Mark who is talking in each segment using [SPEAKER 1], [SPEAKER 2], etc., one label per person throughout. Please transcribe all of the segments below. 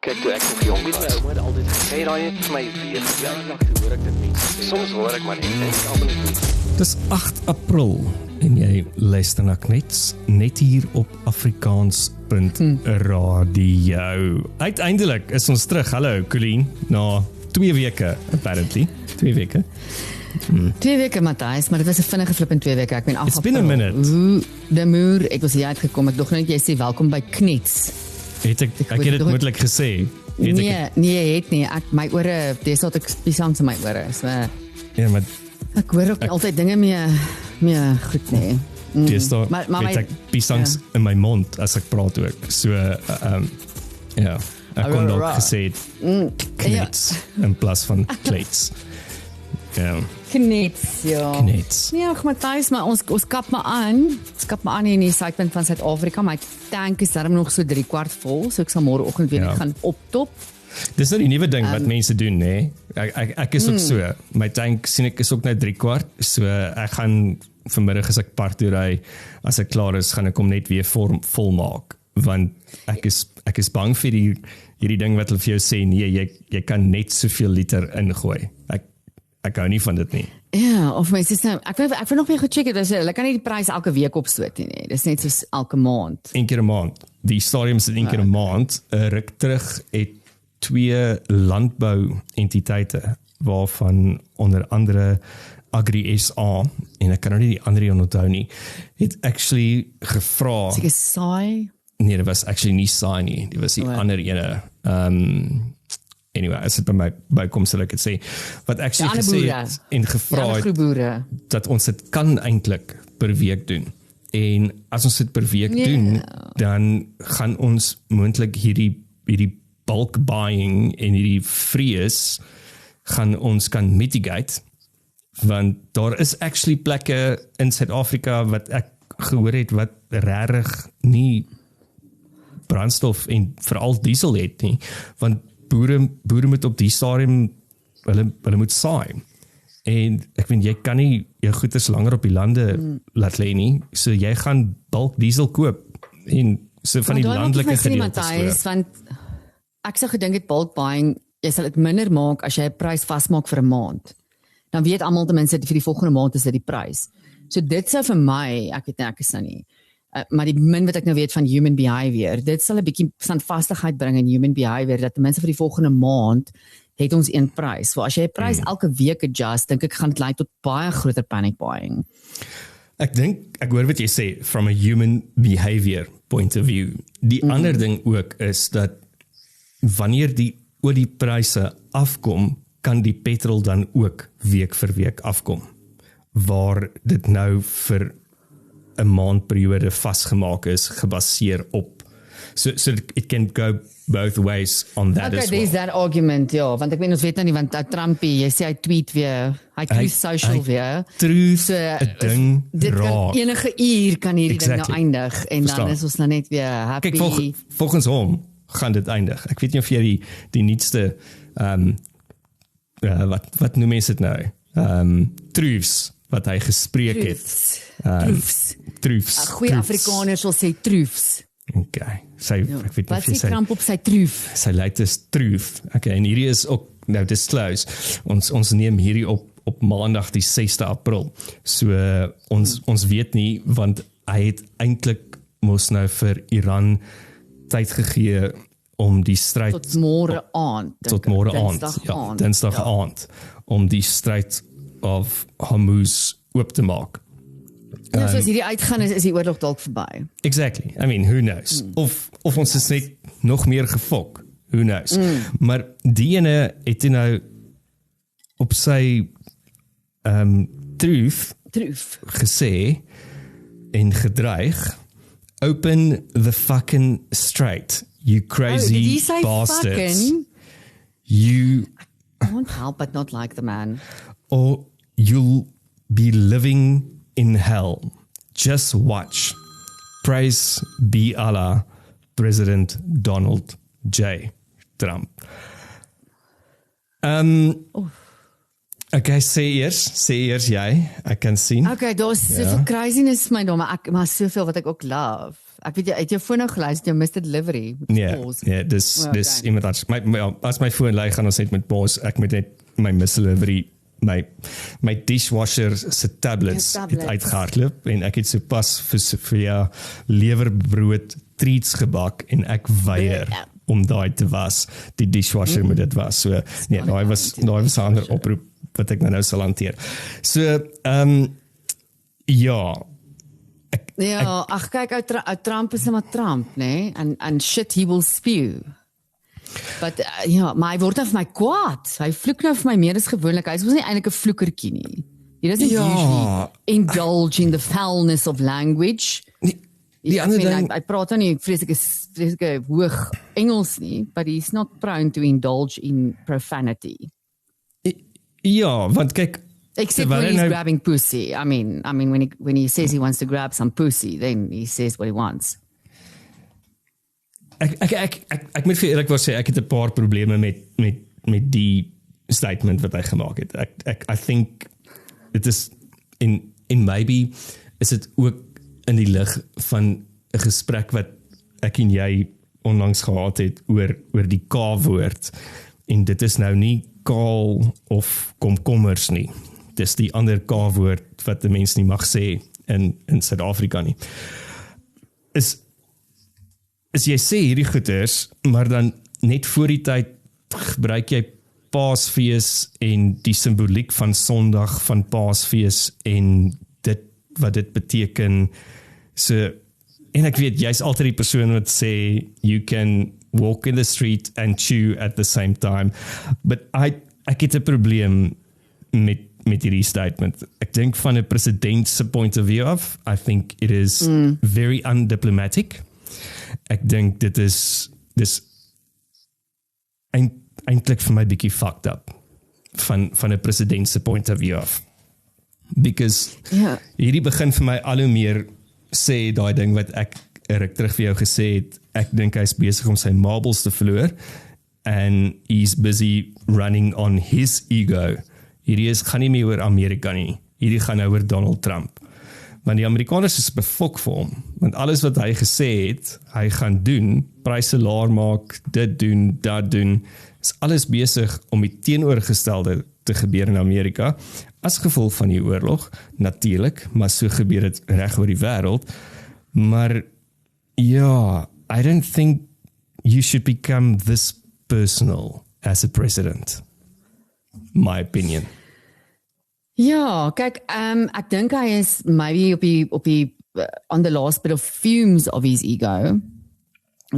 [SPEAKER 1] Kyk, toe ek nog jong was, my ouma het altyd gesê, raai net vir my weer verjaardag, toe hoor ek dit mense sê. Soms hoor ek maar net, en almal nie.
[SPEAKER 2] Dis 8 April en jy luister na Knets, net hier op Afrikaans.radio. Uiteindelik is ons terug, hallo Colleen, na 2 weke, apparently, 2 weke.
[SPEAKER 3] 2 weke, Matthijs, maar dit was 'n vinnige flip in 2 weke. Ek ben af.
[SPEAKER 2] It's been a minute.
[SPEAKER 3] De muur, ek was hier uitgekom. Ek dog net jy sê welkom by Knets.
[SPEAKER 2] Ek het dit moeilik gesê.
[SPEAKER 3] Nee, het nie. My ore, dis wat ek pisangs in my ore. So,
[SPEAKER 2] ja, maar
[SPEAKER 3] ek hoor ook altyd dinge meer goed nie.
[SPEAKER 2] Dis daar, weet ek pisangs in my mond as ek praat ook. So, ja, ek kon ook gesê Knets in plaas van klets. Ja.
[SPEAKER 3] Knets, ja.
[SPEAKER 2] Knets.
[SPEAKER 3] Nee, ag Matthijs, maar ons kap maar aan. Ons kap maar aan in die suidpunt van Suid-Afrika. My tank is darm nog so 3/4 vol, so ek sal môreoggend weer gaan optop.
[SPEAKER 2] Dis nou die nuwe ding wat mense doen, né? Ek is ook so. My tank sien ek is ook net 3/4, so ek gaan vanmiddag as ek park toe ry, as ek klaar is, gaan ek hom net weer vol maak, want ek is bang vir hierdie ding wat hulle vir jou sê, nee, jy kan net soveel liter ingooi. Ek hou nie van dit nie.
[SPEAKER 3] Ja, of my sister, ek wil nog weer gecheck het, hulle kan nie die prys elke week opstoot nie. Dis net soos elke maand.
[SPEAKER 2] Een keer 'n maand. Die stadium sit een keer 'n maand. 'n Ruk terug het 2 landbou-entiteite, waarvan onder andere Agri SA, en ek kan nou nie die ander een onthou nie, het actually gevra.
[SPEAKER 3] Seker saai?
[SPEAKER 2] Nee, dit was actually nie saai nie. Dit was die ander ene. Anyway, as dit by my bykom sal ek het sê, wat actually gesê het en gevra het, dat ons dit kan eintlik per week doen. En as ons dit per week doen, dan gaan ons moontlik hierdie bulk buying en hierdie vrees gaan ons kan mitigate, want daar is actually plekke in Suid-Afrika wat ek gehoor het wat regtig nie brandstof en veral diesel het nie, want boere moet op die stadium, hulle moet saai. En ek weet, jy kan nie jou goeders langer op die lande laat lê nie, so jy gaan bulk diesel koop, en so van die landelike gedeeltes.
[SPEAKER 3] Want ek sou gedink het bulk buying, jy sal dit minder maak as jy 'n prys vasmaak vir 'n maand. Dan weet almal ten minste vir die volgende maand is dit die prys. So dit sou vir my, ek is nou nie, maar die min wat ek nou weet van human behavior, dit sal 'n bietjie standvastigheid bring in human behavior, dat ten minste vir die volgende maand het ons een prys. So as jy 'n prys elke week adjust, dink ek gaan dit lei tot baie groter panic buying.
[SPEAKER 2] Ek hoor wat jy sê, from a human behavior point of view. Die ander ding ook is dat wanneer die oliepryse afkom, kan die petrol dan ook week vir week afkom, waar dit nou vir 'n maandperiode vasgemaak is, gebaseer op. So it can go both ways on that as well.
[SPEAKER 3] Okay, there's that argument, ja, want ek weet ons weet nou nie, want Trumpie, jy sê hy tweet weer, hy cruise social weer.
[SPEAKER 2] So 'n ding
[SPEAKER 3] dit
[SPEAKER 2] raak.
[SPEAKER 3] Kan enige uur kan hierdie ding nou eindig, en
[SPEAKER 2] Verstaan.
[SPEAKER 3] Dan is ons nou net weer happy.
[SPEAKER 2] Kyk, volgens hom gaan dit eindig. Ek weet nie of jy die nuutste, wat noem mense dit nou? Truths, wat hy gespreek het. Truths.
[SPEAKER 3] Goeie Afrikaners sal sê truths.
[SPEAKER 2] Okay, ek weet nie
[SPEAKER 3] wat is die kramp op sy truth?
[SPEAKER 2] Sy latest truth. Okay, en hierdie is ook nou disclose. Ons neem hierdie op maandag die 6de April. So ons weet nie, want hy het eintlik mos nou vir Iran tyd gegee om die stryd
[SPEAKER 3] tot môre aand.
[SPEAKER 2] Dinsdag aand, om die stryd of Hormuz oop te maak.
[SPEAKER 3] Ja, so as hierdie uitgaan is die oorlog dalk verby.
[SPEAKER 2] Exactly. I mean, who knows? Of ons is net nog meer gefok. Who knows? Maar die ene het nou op sy truth gesê en gedreig, open the fucking strait, you crazy bastards. You
[SPEAKER 3] can't help but not like the man.
[SPEAKER 2] Or you'll be living in hell. Just watch. Praise be Allah, President Donald J. Trump. Okay, sê eers jy, ek kan sien.
[SPEAKER 3] Okay, daar's soveel craziness my daar, maar soveel wat ek ook love. Ek weet jy het jou foon nou geluister, jy Mr. Delivery.
[SPEAKER 2] Ja, dis iemand anders. As my foon lui gaan ons net met pause. Ek moet net my Mr. Delivery my dishwasher se tablets het uitgehardloop en ek het sopas vir lewerbrood treats gebak en ek weier om daai te was. Die dishwasher moet dit was. So nee, daai was 'n ander oproep wat ek nou sal hanteer. So
[SPEAKER 3] ag kyk uit Trump is maar Trump, né? And shit he will spew. But maar hy word nou vir my kwaad. Hy vloek nou vir my meer as gewoonlik. Hy is mos nie eintlik 'n vloekertjie nie. He doesn't usually indulge in the foulness of language. Die ander ding, hy praat dan nie vreeslike hoog Engels nie, but he's not prone to indulge in profanity.
[SPEAKER 2] Ja, want kyk,
[SPEAKER 3] except when he's grabbing pussy. I mean when he says he wants to grab some pussy, then he says what he wants.
[SPEAKER 2] Ek moet vir eerlik sê, ek het 'n paar probleme met die statement wat hy gemaak het. I think it is in maybe is dit ook in die lig van 'n gesprek wat ek en jy onlangs gehad het oor die K-woord, en dit is nou nie kaal of komkommers nie. Dis die ander K-woord wat 'n mens nie mag sê in Suid-Afrika nie. Is jy sê hierdie goeders, maar dan net voor die tyd gebruik jy Paasfees en die simboliek van Sondag van Paasfees en wat dit beteken. So, en ek weet, jy's altyd die persoon wat sê, you can walk in the street and chew at the same time, but ek het 'n probleem met hierdie statement. Ek dink van 'n president se point of view af, I think it is very undiplomatic. Ek dink dit is eintlik vir my bietjie fucked up van 'n president se point of view af. Because hierdie begin vir my al hoe meer sê daai ding wat ek ruk terug vir jou gesê het, ek dink hy's besig om sy marbles te verloor and he's busy running on his ego. Hierdie gaan nie meer oor Amerika nie. Hierdie gaan nou oor Donald Trump. Want die Amerikaners is befok vir hom, want alles wat hy gesê het, hy gaan doen, pryse laer maak, dit doen, dat doen, is alles besig om die teenoorgestelde te gebeur in Amerika, as gevolg van die oorlog, natuurlik, maar so gebeur dit reg oor die wêreld. Maar I don't think you should become this personal as a president. My opinion.
[SPEAKER 3] Ja, kyk, ek dink hy is maybe op die on the last bit of fumes of his ego.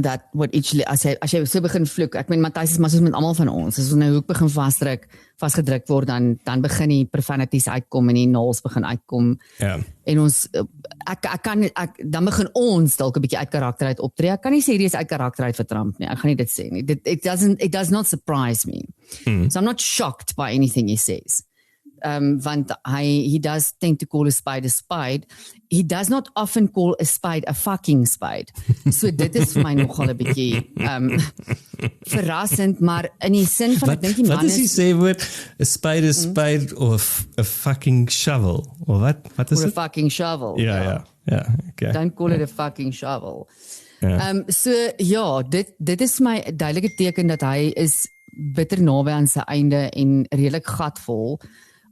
[SPEAKER 3] That what actually as jy so begin vloek, ek meen Matthys is maar soos met almal van ons, as ons nou hoek begin vasgedruk word, dan begin die profanities uitkom en die naals begin uitkom. En ons dan begin ons dalk 'n bietjie uit karakter uit optree. Ek kan nie sê hierdie is uit karakter uit vir Trump nie. Ek gaan nie dit sê nie. It does not surprise me. So I'm not shocked by anything he says. Want he does tend to call a spade. He does not often call a spade a fucking spade. So dit is vir my nogal 'n bietjie verrassend, maar in die sin van ek dink die man
[SPEAKER 2] wat is die sê woord? A spade of a fucking shovel? Of wat is
[SPEAKER 3] dit?
[SPEAKER 2] A
[SPEAKER 3] fucking shovel.
[SPEAKER 2] Ja, okay.
[SPEAKER 3] Don't call it a fucking shovel. So dit is my duidelike teken dat hy is bitter naby aan sy einde en redelik gatvol,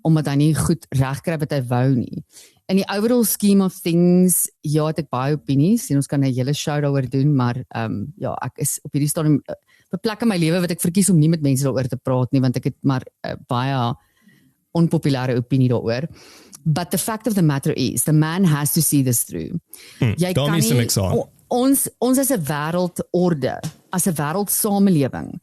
[SPEAKER 3] omdat hy nie goed regkry wat hy wou nie. In die overall scheme of things, het ek baie opinies, en ons kan 'n hele show daaroor doen, maar ek is op hierdie stadium beplek in my lewe wat ek verkies om nie met mense daaroor te praat nie, want ek het maar baie onpopulêre opinie daaroor. But the fact of the matter is, the man has to see this through. Jy kan nie, ons as 'n wêreldorde, as 'n wêreldsamelewing,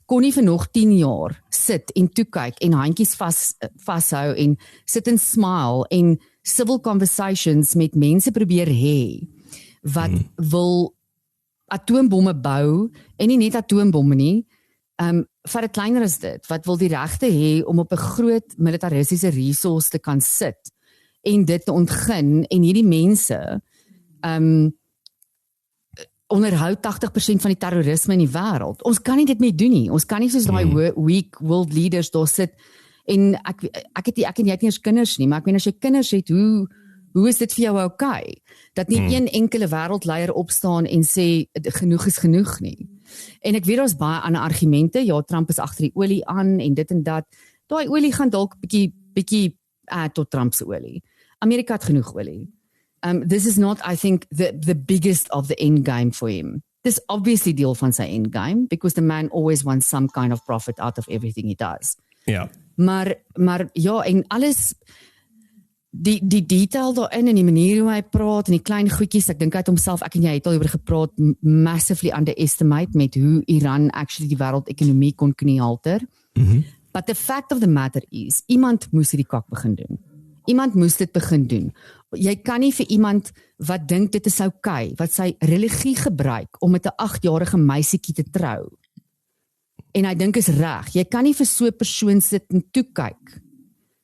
[SPEAKER 3] kon nie vir nog 10 jaar sit en toekyk en handjies vashou en sit en smile en civil conversations met mense probeer hê wat wil atoombomme bou en nie net atoombomme nie, vir 'n kleiner as dit, wat wil die regte hê om op 'n groot militaristiese resource te kan sit en dit te ontgin en hierdie mense onderhou 80% van die terrorisme in die wêreld. Ons kan nie dit mee doen nie. Ons kan nie soos daai weak world leaders daar sit en ek en jy het nie eens kinders nie, maar ek meen as jy kinders het, hoe is dit vir jou okay? Dat nie een enkele wêreldleier opstaan en sê, genoeg is genoeg nie. En ek weet daar's baie ander argumente, ja, Trump is agter die olie aan en dit en dat. Daai olie gaan dalk bietjie tot Trump se olie. Amerika het genoeg olie. This is not, I think, the biggest of the end game for him. This obviously deel van sy end game, because the man always wants some kind of profit out of everything he does.
[SPEAKER 2] Ja.
[SPEAKER 3] Maar ja, en alles, die detail daarin en die manier hoe hy praat en die klein goedjies, ek dink hy het homself, ek en jy het al oor gepraat, massively underestimate met hoe Iran actually die wêreldekonomie kon kniehalter. But the fact of the matter is, iemand moes hierdie kak begin doen. Iemand moes dit begin doen. Jy kan nie vir iemand wat dink dit is okay, wat sy religie gebruik om met 'n 8-jarige meisietjie te trou. En hy dink is reg. Jy kan nie vir so 'n persoon sit en toe kyk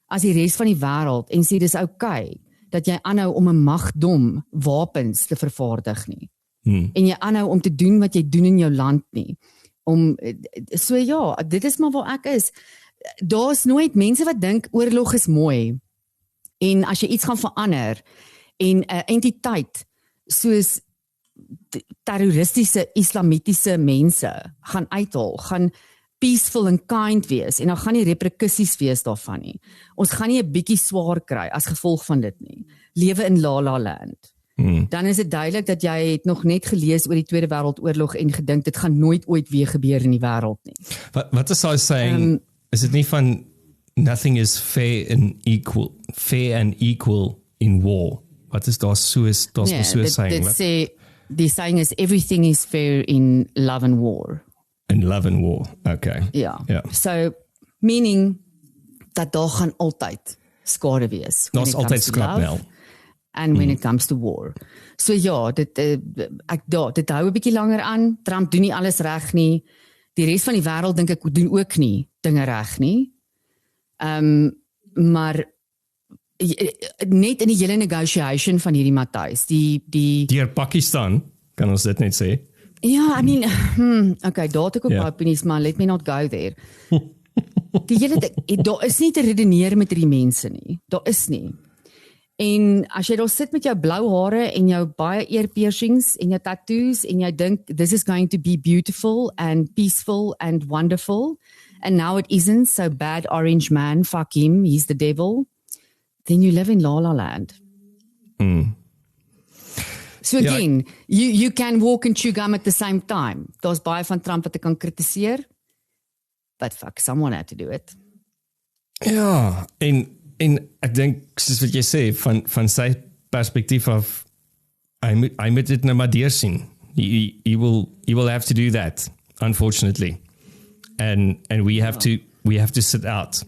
[SPEAKER 3] as die res van die wêreld en sê dis okay dat jy aanhou om 'n magdom wapens te vervaardig nie. En jy aanhou om te doen wat jy doen in jou land nie. So ja, dit is maar waar ek is. Daar's nooit mense wat dink oorlog is mooi. En as jy iets gaan verander en 'n entiteit soos terroristiese islamitiese mense gaan uithaal, gaan peaceful and kind wees en dan gaan nie reperkusies wees daarvan nie. Ons gaan nie 'n bietjie swaar kry as gevolg van dit nie. Lewe in La La Land. Dan is dit duidelik dat jy het nog net gelees oor die Tweede Wêreldoorlog en gedink dit gaan nooit ooit weer gebeur in die wêreld nie.
[SPEAKER 2] Wat is hy saying? Is dit nie van nothing is fair and equal in war? Wat is daar soos saying? Die saying is everything is fair in love and war.
[SPEAKER 3] In love and war,
[SPEAKER 2] okay.
[SPEAKER 3] Ja. So, meaning dat daar gaan altyd skade wees.
[SPEAKER 2] Daar's altyd skrapmel.
[SPEAKER 3] And when it comes to war. So ja, dit hou 'n bietjie langer aan. Trump doen nie alles reg nie. Die res van die wêreld dink ek doen ook nie dinge reg nie. Maar net in die hele negotiation van hierdie Matthys,
[SPEAKER 2] deur Pakistan, kan ons dit net sê?
[SPEAKER 3] Ja, I mean, okay, daar het ek ook opinies, maar let me not go there. Die hele daar is nie te redeneer met hierdie mense nie. Daar is nie. En as jy daar sit met jou blou hare en jou baie ear piercings en jou tattoos en jy dink this is going to be beautiful and peaceful and wonderful, and now it isn't, so bad orange man, fuck him, he's the devil, then you live in La La Land. So again, you can walk and chew gum at the same time. Daar's baie van Trump wat ek kan kritiseer, but fuck, someone had to do it.
[SPEAKER 2] Ja, en ek dink, soos wat jy sê, van sy perspektief af, hy moet dit nou maar deursien. He will have to do that, unfortunately. And we have to sit out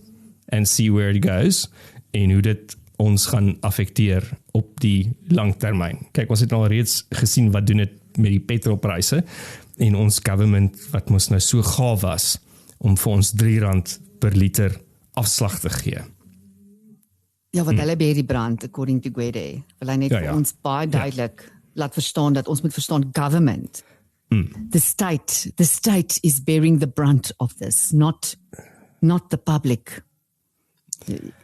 [SPEAKER 2] and see where it goes en hoe dit ons gaan affekteer op die langtermyn. Kyk, ons het al reeds gesien wat doen dit met die petrolpryse en ons government wat mos nou so gaaf was om vir ons R3 per liter afslag te gee.
[SPEAKER 3] Ja, wat hulle by die brand, according to Gwede, wil hy net vir ons baie duidelik laat verstaan dat ons moet verstaan government. The state is bearing the brunt of this, not the public.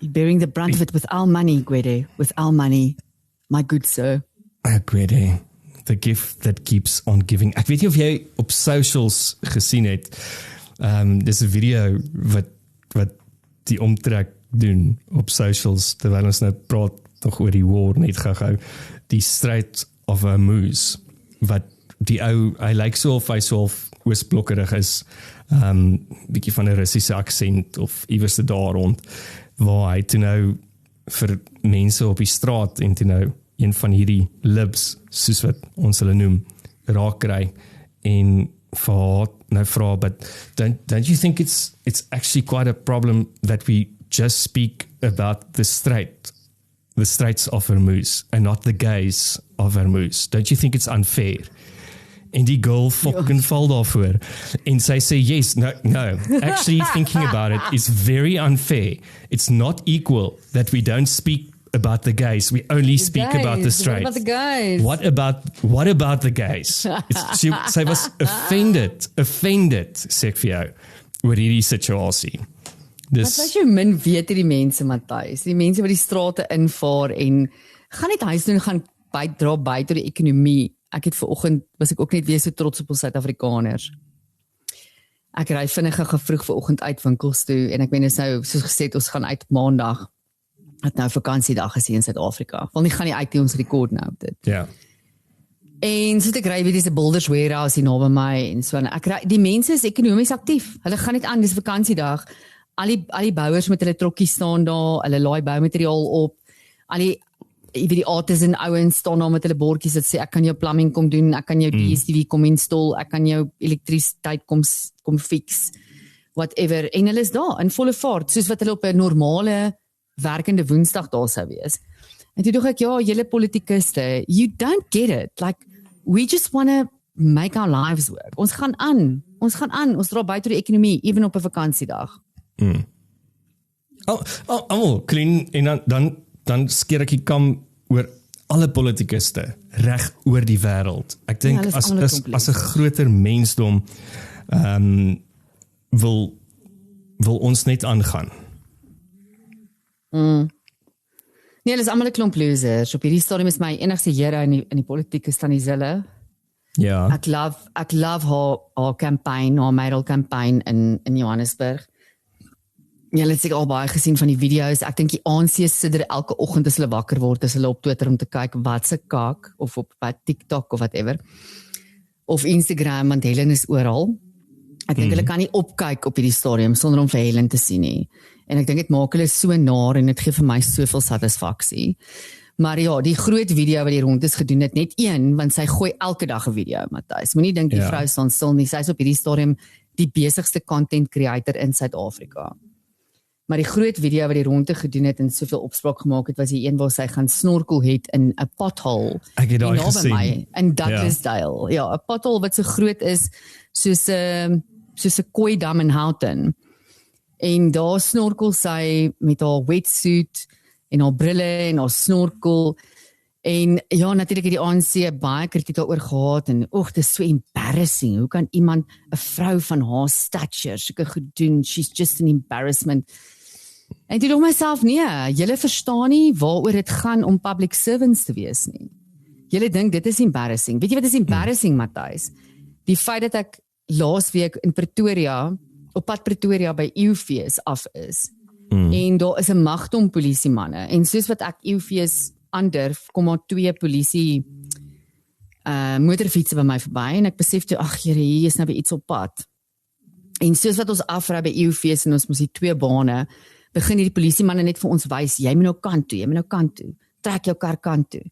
[SPEAKER 3] Bearing the brunt of it with our money, Gwede, with our money, my good sir.
[SPEAKER 2] Gwede, the gift that keeps on giving. Ek weet nie of jy op socials gesien het, dis 'n video wat die omtrek doen op socials, terwyl ons nou praat nog oor die war, net gou, die Strait of Hormuz, wat die ou, hy lyk so of hy so of oosblokkerig is, bietjie van 'n Russiese aksent, of iewers daar rond, waar hy toe nou vir mense op die straat, en toe nou een van hierdie libs, soos wat ons hulle noem, raak kry, en vir haar nou vra, but don't you think it's actually quite a problem that we just speak about the Straits of Hormuz and not the gays of Hormuz? Don't you think it's unfair? En die girl fucking val daarvoor. En sy sê, yes, no, actually thinking about it is very unfair. It's not equal that we don't speak about the gays. We only speak about the straight.
[SPEAKER 3] What about the guys?
[SPEAKER 2] What about the gays? Sy was offended, sê ek vir jou, oor hierdie situasie.
[SPEAKER 3] Wat was jou min weet die mense, Matthys? Die mense wat die strate invaar en gaan net huis doen, gaan dra by tot die ekonomie. Ek het vanoggend, was ek ook net weer so trots op ons Suid-Afrikaners. Ek ry vinnig vroeg vanoggend uit winkels toe, en ek meen, nou, soos gesê, ons gaan uit Maandag, het nou vakansiedag is hier in Suid-Afrika. Wel nie gaan nie uit die ons rekord nou op dit.
[SPEAKER 2] Ja.
[SPEAKER 3] En so ek ry weer diese Boulders Warehouse hier naby my, en so, die mense is ekonomies aktief, hulle gaan net aan, dis vakansiedag, al die bouers met hulle trokkies staan daar, hulle laai boumateriaal op, die artisan ouens staan daar met hulle bordjies wat sê, ek kan jou plumbing kom doen, ek kan jou DSTV kom install, ek kan jou elektrisiteit kom fix, whatever, en hulle is daar, in volle vaart, soos wat hulle op 'n normale, werkende Woensdag daar sou wees. En toe dink ek, ja, julle politikuste, you don't get it, like, we just want to make our lives work. Ons gaan aan, ons dra by tot die ekonomie, even op 'n vakansiedag.
[SPEAKER 2] Clean, en dan skeer ek die kam oor alle politikuste reg oor die wêreld. Ek dink as 'n groter mensdom wil ons net aangaan.
[SPEAKER 3] Nee, hulle is almal 'n klomp losers. Op hierdie stadium is my enigste here in die politiek is Tannie Zille.
[SPEAKER 2] Ja.
[SPEAKER 3] Ek love haar campaign, haar Meryl campaign in Johannesburg. Ja, het ek al baie gesien van die video's. Ek dink die ANC sit elke oggend as hulle wakker word, as hulle op Twitter om te kyk wat se kaak, of op TikTok of whatever, of Instagram, want Helen is oral. Ek dink hulle kan nie opkyk op hierdie stadium sonder om vir Helen te sien nie. En ek dink dit maak hulle so naar en dit gee vir my soveel satisfaksie. Maar ja, die groot video wat die rond is gedoen het, net een, want sy gooi elke dag 'n video, Matthys. Moenie dink die vrou staan stil nie. Sy is op hierdie stadium die besigste content creator in Suid-Afrika. Maar die groot video wat die ronde gedoen het en soveel opspraak gemaak het, was die een waar sy gaan snorkel het in 'n pothole.
[SPEAKER 2] Ek het daai gesien.
[SPEAKER 3] In Douglasdale. Ja, 'n pothole wat so groot is soos 'n koi dam in Houghton. En daar snorkel sy met haar wetsuit en haar brille en haar snorkel. En ja, natuurlik het die ANC baie kritiek daaroor gehad en dit is so embarrassing. Hoe kan iemand, 'n vrou van haar stature, sulke goed doen? She's just an embarrassment. En toe dink myself, nee, julle verstaan nie waaroor dit gaan om public servants te wees nie. Julle dink dit is embarrassing. Weet jy wat is embarrassing, Matthys? Die feit dat ek laasweek in Pretoria, op pad Pretoria by Eufees af is. En daar is 'n magdom polisiemanne. En soos wat ek Eufees aandurf, kom maar 2 polisie motorfietsse by my verby en ek besef toe, ag Here, hier is nou weer iets op pad. En soos wat ons afry by Eufees en ons moes die 2 bane, begin hierdie polisiemanne net vir ons wys, jy moet nou kant toe, trek jou kar kant toe.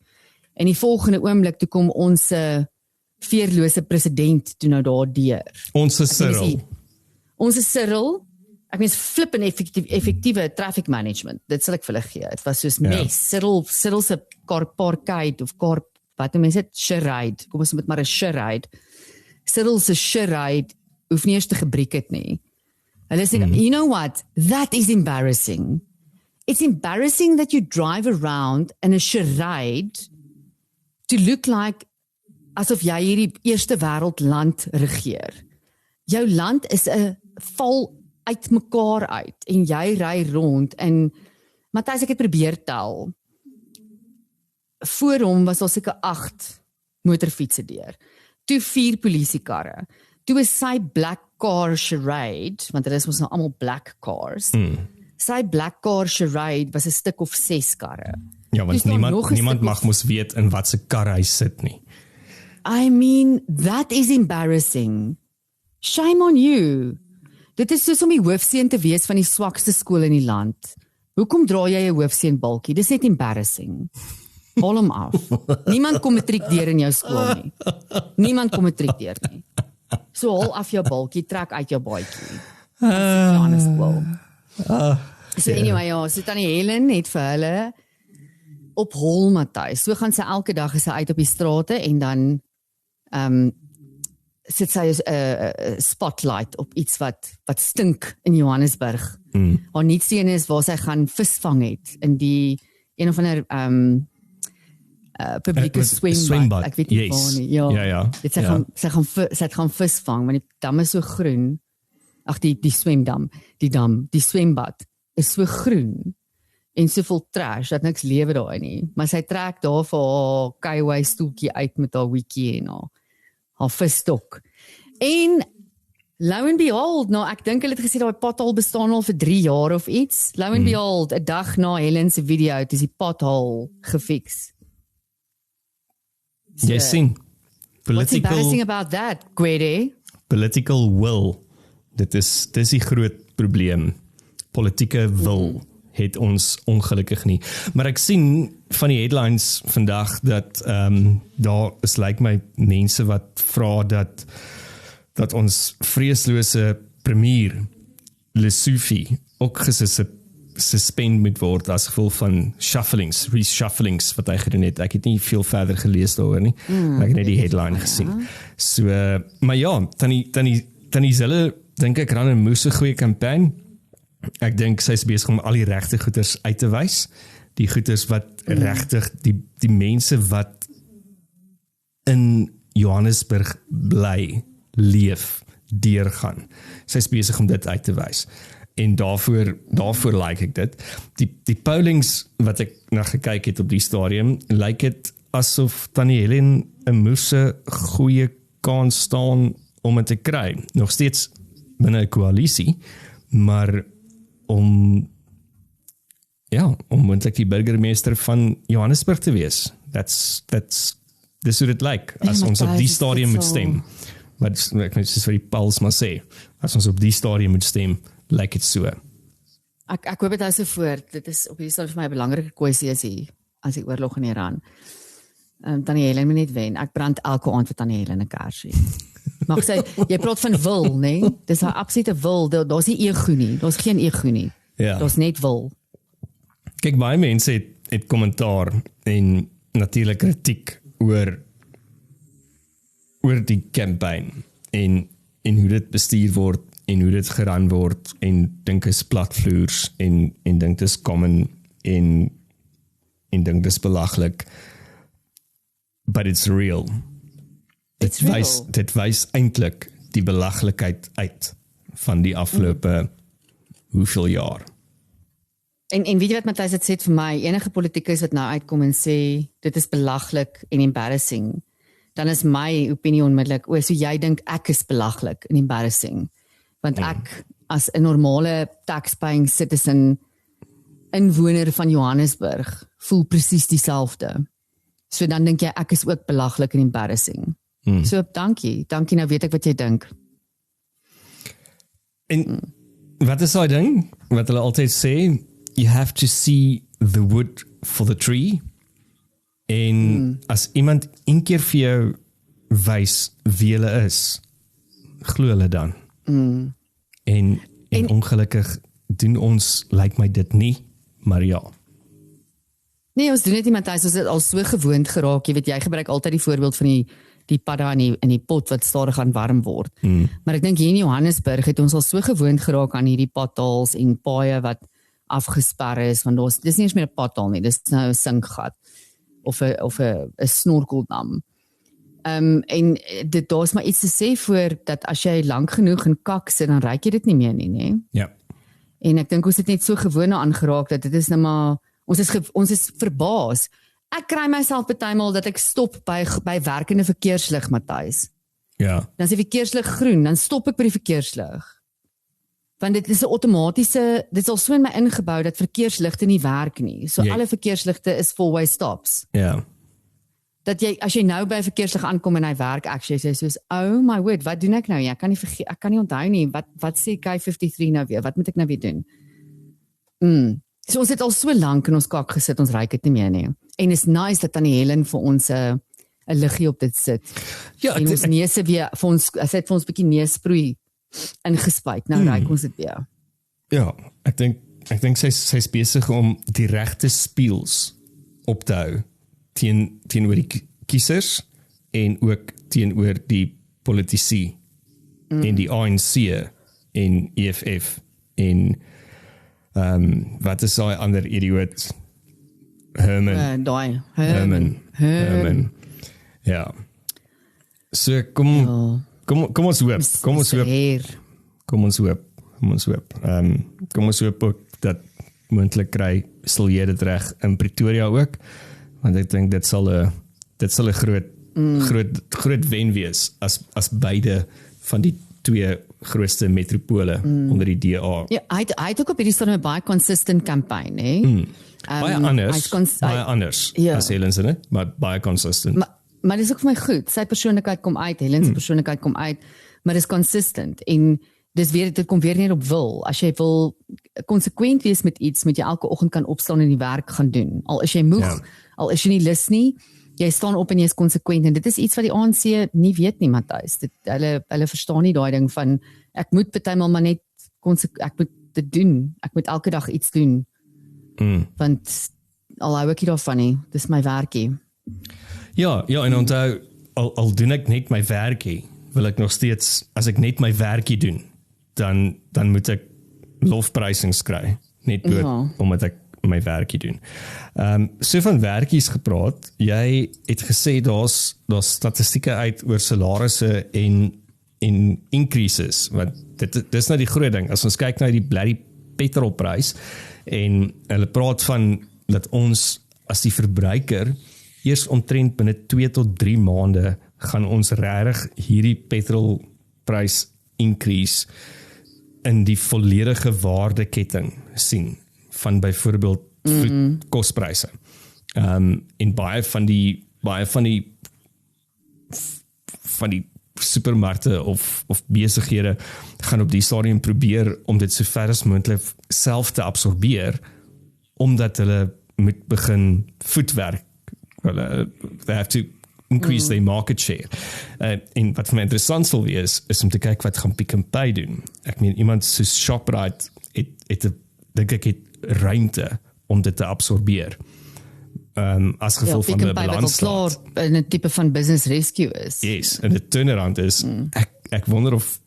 [SPEAKER 3] En die volgende oomblik toe kom ons veerlose president toe nou daar deur.
[SPEAKER 2] Ons is Cyril,
[SPEAKER 3] ek mens flip en effektiewe traffic management, dit sal ek vir hulle gee, het was soos mes, Cyril se parkade, of wat noem mens dit, charade, kom ons met maar 'n charade, Cyril se charade, hoef nie eers te gebreek het nie. Hulle sê, you know what, that is embarrassing. It's embarrassing that you drive around in a charade to look like asof jy hierdie eerste wêreld land regeer. Jou land is 'n val uit mekaar uit en jy ry rond en Matthys, ek het probeer tel. Voor hom was daar seker 8 motorfietsse deur. Toe 4 polisiekarre. Toe is sy black car charade, want dit is mos nou almal black cars. Sy black car charade was 'n stuk of 6 karre.
[SPEAKER 2] Ja, want niemand mag mos weet in wat se kar hy sit nie.
[SPEAKER 3] I mean, that is embarrassing. Shame on you. Dit is soos om die hoofseun te wees van die swakste skool in die land. Hoekom dra jy 'n hoofseunbalkie? Dis net embarrassing. Haal hom af. Niemand kom matriek deur in jou skool nie. Niemand kom matriek deur nie. So haal af jou balkie, trek uit jou baadjie. So anyway, ja, so Tannie Helen het vir hulle op hol, Matthys. So gaan sy elke dag is sy uit op die strate en dan sit sy 'n spotlight op iets wat stink in Johannesburg. Haar nuutste een is waar sy gaan visvang het in die een of ander publieke swembad. Ek weet nie waar nie. Ja. Sy het gaan visvang want die dam is so groen. Ag die swembad is so groen. en soveel trash, dat niks lewe daar nie. Maar sy trek daar vir haar Kaiway stoeltjie uit met haar wiki en haar visstok. En lo and behold, nou ek dink hulle het gesê daai pothole bestaan al vir 3 jaar of iets. Lo and behold, 'n dag na Helen se video het is die pothole gefix.
[SPEAKER 2] So, jy sien,
[SPEAKER 3] what's embarrassing about that, Gwede?
[SPEAKER 2] Political will. Dit is die groot probleem. Politieke wil het ons ongelukkig nie. Maar ek sien van die headlines vandag dat daar is lyk my mense wat vra dat ons vreeslose premier Lesofie ook gesuspend moet word as gevolg van reshufflings wat hy gedoen het. Ek het nie veel verder gelees daaroor nie. Ek het net die headline gesien. So, maar ja, Tannie Zille dink ek ran 'n moeë goeie kampanje. Ek dink sy is besig om al die regte goeders uit te wys. Die goeders wat regtig die mense wat in Johannesburg bly, leef, deurgaan. Sy is besig om dit uit te wys. En daarvoor like ek dit. Die pollings wat ek na gekyk het op die stadium, lyk dit asof Tannie Helen 'n moeë goeie kans staan om dit te kry. Nog steeds binne 'n koalisie, maar om moontlik die burgemeester van Johannesburg te wees. Dis hoe dit lyk, as ons op die stadium moet stem. Maar ek net soos vir die Pauls maar sê, as ons op die stadium moet stem, lyk dit so.
[SPEAKER 3] Ek hoop dit hou so voort. Dit is op hierdie stadium vir my 'n belangrike kwessie as die oorlog in Iran. Tannie Helen moet net wen. Ek brand elke aand vir Tannie Helen 'n kersie. Mag sê, jy praat van wil, né? Dis 'n absolute wil. Daar's nie ego nie. Daar's geen ego nie.
[SPEAKER 2] Ja.
[SPEAKER 3] Daar's net wil.
[SPEAKER 2] Kyk, baie mense het kommentaar en natuurlik kritiek oor die kampanje en hoe dit bestuur word en hoe dit geran word en dink is platvloers en dink dis common en dink dis belaglik. But it's real. Dit wys eintlik die belaglikheid uit van die afgelope hoeveel jaar.
[SPEAKER 3] En weet jy wat Matthys het sê vir my, enige politikus wat nou uitkom en sê dit is belaglik en embarrassing, dan is my opinie onmiddellik, so jy dink ek is belaglik en embarrassing, want ek as 'n normale tax-paying citizen, inwoner van Johannesburg, voel presies dieselfde. So dan dink jy ek is ook belaglik en embarrassing. So dankie, nou weet ek wat jy dink.
[SPEAKER 2] En wat is daai ding wat hulle altyd sê, you have to see the wood for the tree. En as iemand een keer vir jou wys wie hulle is, glo hulle dan. En ongelukkig doen ons, lyk my dit nie, maar ja.
[SPEAKER 3] Nee, ons doen dit nie, Matthys, ons het al so gewoond geraak, jy weet, jy gebruik altyd die voorbeeld van die padda in die pot wat stadig aan warm word. Maar ek dink hier in Johannesburg het ons al so gewoond geraak aan hierdie potholes en paaie wat afgesper is, want dis nie eens meer 'n pothole nie, dis nou 'n sinkgat of 'n snorkeldam. En daar's maar iets te sê voor dat as jy lank genoeg in kak sit, dan ruik jy dit nie meer nie, né?
[SPEAKER 2] Ja.
[SPEAKER 3] En ek dink ons het net so gewoond aangeraak dat dit is nou maar ons is verbaas. Ek kry myself partymal dat ek stop by werkende verkeerslig, Matthys.
[SPEAKER 2] Ja.
[SPEAKER 3] Dan is die verkeerslig groen, dan stop ek by die verkeerslig. Want dit is 'n outomatiese, dit is al so in my ingebou dat verkeersligte nie werk nie. So alle verkeersligte is four-way stops.
[SPEAKER 2] Ja.
[SPEAKER 3] Dat as jy nou by 'n verkeerslig aankom en hy werk actually, sê soos, oh my word, wat doen ek nou? Ek kan nie onthou nie, wat sê K53 nou weer? Wat moet ek nou weer doen? So ons het al so lank in ons kak gesit, ons ruik dit nie meer nie. En is nice dat Tannie Helen vir ons 'n liggie op dit sit. Ja, en ons neuse weer vir ons, sy het vir ons 'n bietjie neusproei ingespuit. Nou ruik ons dit weer.
[SPEAKER 2] Ja, ek dink sy's besig om die regte speels op te hou teenoor die kiesers en ook teenoor die politici en die ANC en EFF en wat is daai ander idioot? Herman. Ja. So kom ons hoop. Kom ons hoop ook dat moontlik kry, sal jy dit reg in Pretoria ook, want ek dink dit sal 'n groot wen wees as beide van die twee grootste metropole onder die DA.
[SPEAKER 3] Ja, hy het ook op hierdie stadium 'n baie consistent campaign, hè?
[SPEAKER 2] Baie anders as Helen se, maar baie consistent.
[SPEAKER 3] Maar dis ook vir my goed. Sy persoonlikheid kom uit, Helen se persoonlikheid kom uit, maar dis consistent en dit kom weer neer op wil. As jy wil konsekwent wees met iets, moet jy elke oggend kan opstaan en die werk gaan doen. Al is jy moeg, al is jy nie lus nie, jy staan op en jy is konsekwent en dit is iets wat die ANC nie weet nie, Matthys. Hulle verstaan nie daai ding van ek moet partymal maar net ek moet dit doen. Ek moet elke dag iets doen. Want al hou ek nie daarvan nie. Dis my werkie.
[SPEAKER 2] Ja, en onthou al doen ek net my werkie, wil ek nog steeds as ek net my werkie doen, dan moet ek lofprysings kry, net bloot omdat ek my werkie doen. So van werkies gepraat, jy het gesê daar's statistieke uit oor salarisse en increases, want dit is nou die groot ding, as ons kyk na die bloody petrolprys, en hulle praat van dat ons as die verbruiker eers omtrent binne 2 tot 3 maande gaan ons regtig hierdie petrolprys increase in die volledige waardeketting sien van byvoorbeeld kosپryse. En baie van die supermarkte of besighede gaan op die stadium probeer om dit so ver as moontlik self te absorbeer, omdat hulle moet begin voetwerk. They have to increase their market share. En wat vir my interessant sal wees, is om te kyk wat gaan Pick n Pay doen. Ek meen, iemand soos Shoprite dink ek het ruimte om dit te absorbeer. As gevolg van die balansstaat.
[SPEAKER 3] En 'n tipe van business rescue is.
[SPEAKER 2] Yes, en die turnaround is, ek wonder of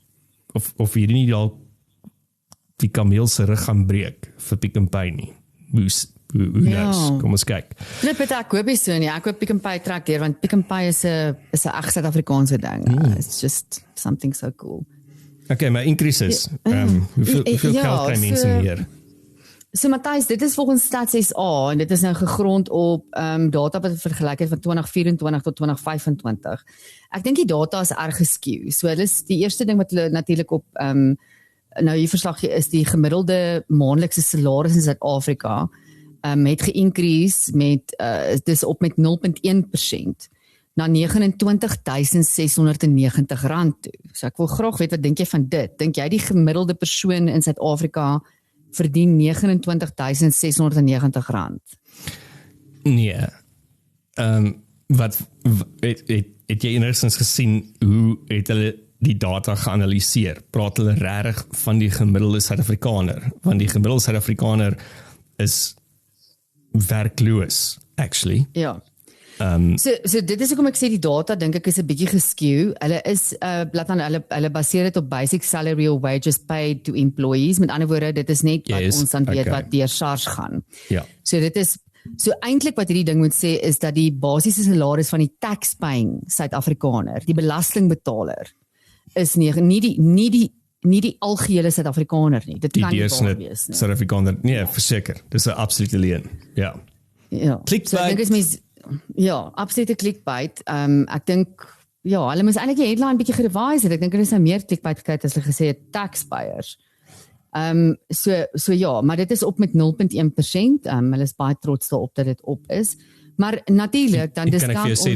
[SPEAKER 2] hierdie nie al die kameel se rug gaan breek vir Pick n Pay nie. Who knows? Kom ons kyk.
[SPEAKER 3] Nee, Peter, ek hoop nie so nie. Ek hoop Pick n Pay trek deur, want Pick n Pay is 'n reg Suid-Afrikaanse ding. It's just something so cool.
[SPEAKER 2] Okay, maar increases. Hoeveel geld kry mense meer?
[SPEAKER 3] So Matthys, dit is volgens Stats SA en dit is nou gegrond op data wat vergelyk het van 2024 tot 2025. Ek dink die data is erg geskew. So dit is die eerste ding wat hulle natuurlik op nou hier verslag gee is die gemiddelde maandelikse salaris in Suid-Afrika het ge-increase met dis op met 0.1% na R29.690 toe. So ek wil graag weet, wat dink jy van dit? Dink jy die gemiddelde persoon in Suid-Afrika verdien R29.690?
[SPEAKER 2] Nee. Het jy enigstens gesien hoe het hulle die data geanalyseer? Praat hulle regtig van die gemiddelde Suid-Afrikaner? Want die gemiddelde Suid-Afrikaner is werkloos, actually.
[SPEAKER 3] Ja. So dit is hoekom ek sê die data dink ek is 'n bietjie geskew. Hulle is hulle baseer dit op basic salary or wages paid to employees. Met ander woorde, dit is net wat ons dan weet wat deur SARS gaan.
[SPEAKER 2] Ja.
[SPEAKER 3] So dit is eintlik wat hierdie ding moet sê is dat die basiese salaris van die tax-paying Suid-Afrikaner, die belastingbetaler, is nie die algehele Suid-Afrikaner nie. Dit kan nie waar wees nie.
[SPEAKER 2] Suid-Afrikaner, nee, verseker. Dis 'n absolute leuen. Ja. Clickbait.
[SPEAKER 3] So ek dink is absolute clickbait. Ek dink hulle moes eintlik die headline bietjie gerevise het. Ek dink hulle is nou meer clickbait gekry as hulle gesê het taxpayers. Maar dit is op met 0.1%. Hulle is baie trots daarop dat dit op is. Maar natuurlik dan dis
[SPEAKER 2] kan ek vir jou sê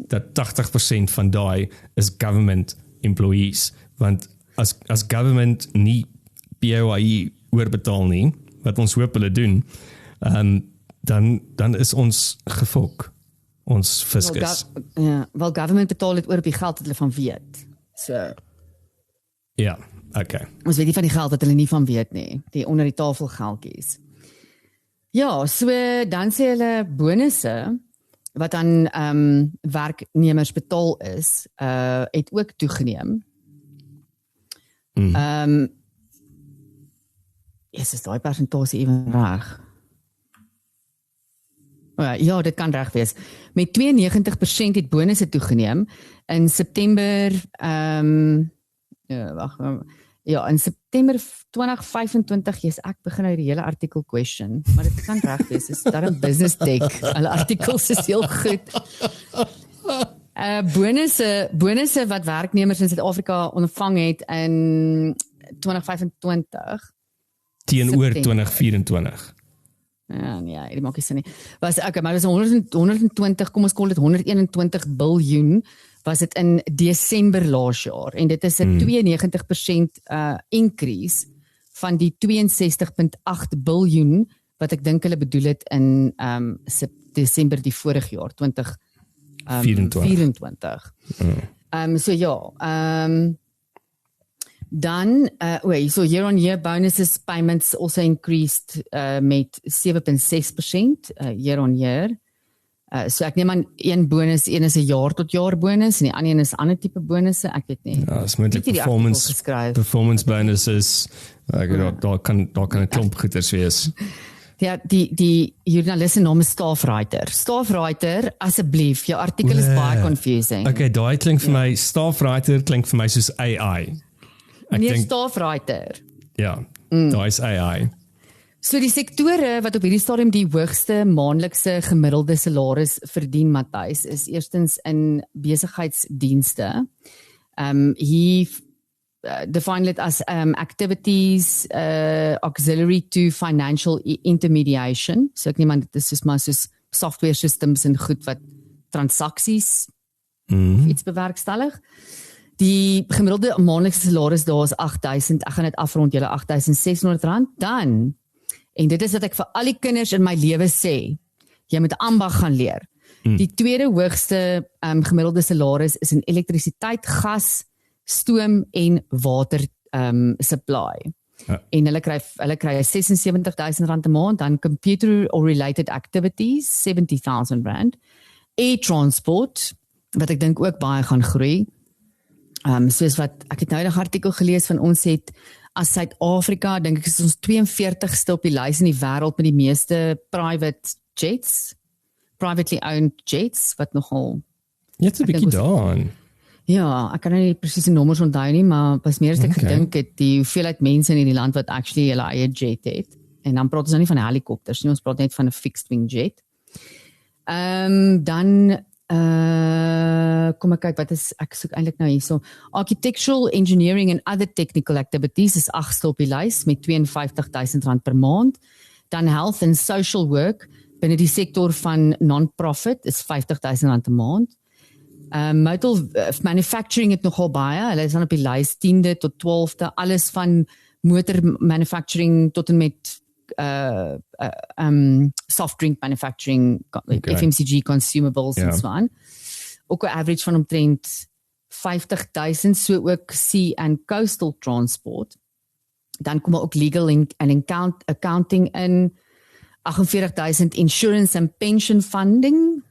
[SPEAKER 2] dat 80% van daai is government employees, want as government nie PAYE oorbetaal nie, wat ons hoop hulle doen, dan is ons gefok, ons fiskus.
[SPEAKER 3] Wel government betaal dit oor op die geld wat hulle van weet. So.
[SPEAKER 2] Ja, okay.
[SPEAKER 3] Ons weet nie van die geld wat hulle nie van weet nie, die onder die tafel geldjies. Ja, so dan sê hulle bonusse wat aan werknemers betaal is, het ook toegeneem. Is daai persentasie ewen reg? Ja, dit kan reg wees. Met 92% het bonusse toegeneem. In September, Ja, in September 2025, yes, ek begin nou die hele artikel question, maar dit kan reg wees, is daar 'n business tech. Hulle artikels is heel goed. Bonusse wat werknemers in Suid-Afrika ontvang het in 2025
[SPEAKER 2] teenoor 2024.
[SPEAKER 3] Ja, nee, dit maak nie sin nie. Was okay, maar dit was 120, kom ons call dit 121 biljoen was dit in Desember laas jaar en dit is 'n 92% increase van die 62.8 biljoen wat ek dink hulle bedoel het in Desember die vorige jaar 2024. So ja, dan so year on year bonuses payments also increased met 7.6% year on year. So ek neem aan een is 'n jaar tot jaar bonus en die ander een is ander tipe bonusse, ek weet nie.
[SPEAKER 2] Ja, is moontlik performance bonuses. Daar kan 'n klomp goeders wees.
[SPEAKER 3] Ja, die journaliste naam is Staffwriter. Staffwriter, asseblief, jou artikel is baie confusing.
[SPEAKER 2] Okay, daai klink vir my, Staffwriter klink vir my soos AI.
[SPEAKER 3] Nee, Staffwriter.
[SPEAKER 2] Ja, daai is AI.
[SPEAKER 3] So die sektore wat op hierdie stadium die hoogste maandelikse gemiddelde salaris verdien, Matthys, is eerstens in besigheidsdienste. He defined it as activities auxiliary to financial intermediation. So ek neem aan dit is soos maar soos software systems en goed wat transaksies iets bewerkstellig. Die gemiddelde maandelikse salaris daar is 8.000, ek gaan dit afrond julle R8.600, dan en dit is wat ek vir al die kinders in my lewe sê, jy moet ambag gaan leer. Die tweede hoogste gemiddelde salaris is in elektrisiteit, gas, stoom en water supply. Ja. En hulle kry R76,000 'n maand, dan computer or related activities, R70,000. Air transport, wat ek dink ook baie gaan groei. Soos wat ek het nou 'n artikel gelees van ons het as Suid-Afrika, dink ek is ons 42ste op die lys in die wêreld met die meeste private jets, privately owned jets, wat nogal
[SPEAKER 2] net 'n bietjie daan.
[SPEAKER 3] Ja, ek kan nie presiese nommers onthou nie, maar pas meer as ek gedink het, die hoeveelheid mense in hierdie land wat actually hulle eie jet het. En dan praat ons nou nie van helikopters nie, ons praat net van 'n fixed wing jet. Dan kom ek kyk, wat is, ek soek eintlik nou hierso. Architectural, engineering and other technical activities is 8ste op die lys met R52,000 per maand. Dan health and social work binne die sektor van non-profit is R50,000 'n maand. Manufacturing het nogal baie, hulle is dan op die lys 10de tot 12de, alles van motor manufacturing tot en met soft drink manufacturing, FMCG consumables en so aan. Ook 'n average van omtrent 50,000, so ook sea and coastal transport. Dan kom ook legal and accounting in, 48,000 insurance and pension funding.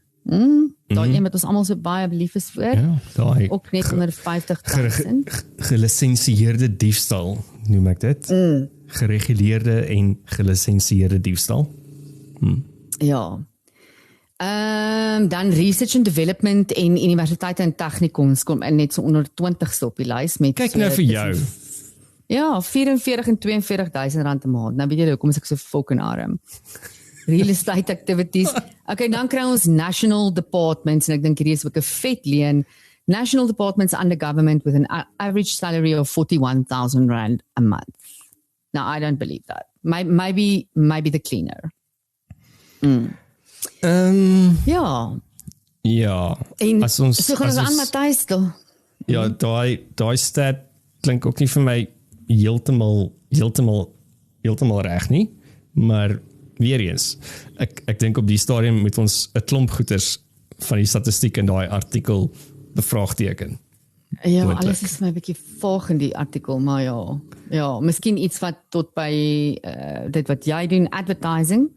[SPEAKER 3] Daai een wat ons almal so baie belief is voor.
[SPEAKER 2] Ja, daai
[SPEAKER 3] ook net onder 50,000.
[SPEAKER 2] Gelisensieerde diefstal, noem ek dit. Gereguleerde en gelisensieerde diefstal.
[SPEAKER 3] Ja. Dan research and development en universiteite en technikums kom in net so onder 20ste op die lys met.
[SPEAKER 2] Kyk nou vir jou.
[SPEAKER 3] Ja, 44 en 42,000 rand 'n maand. Nou weet jy, kom ek so fucking arm. Real estate activities. Okay, dan kry ons national departments en ek dink hierdie is ook 'n vet leen. National departments under government with an average salary of 41,000 rand a month. Now, I don't believe that. Maybe the cleaner. Ja.
[SPEAKER 2] Ja.
[SPEAKER 3] En as ons so gaan ons aan Matthys toe.
[SPEAKER 2] Ja, daai stat klink ook nie vir my heeltemal reg nie, maar weer eens, ek dink op die stadium moet ons 'n klomp goeters van die statistiek in daai artikel bevraagteken.
[SPEAKER 3] Ja, alles is my 'n bietjie vaag in die artikel, maar ja, miskien iets wat tot by dit wat jy doen, advertising,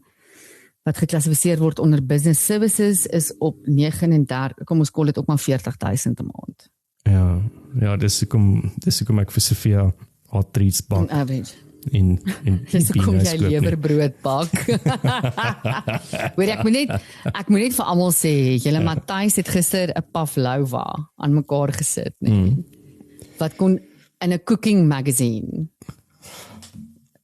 [SPEAKER 3] wat geklassifiseer word onder business services, is op 39, kom ons call dit ook maar 40,000 'n maand.
[SPEAKER 2] Ja, dis hoekom ek vir Sofia haar treats bak.
[SPEAKER 3] Average.
[SPEAKER 2] In
[SPEAKER 3] dis hoekom jy lewerbrood bak. Hoor, ek moet net vir almal sê, julle Matthys het gister 'n pavlova aan mekaar gesit, nee. Wat kon in 'n cooking magazine.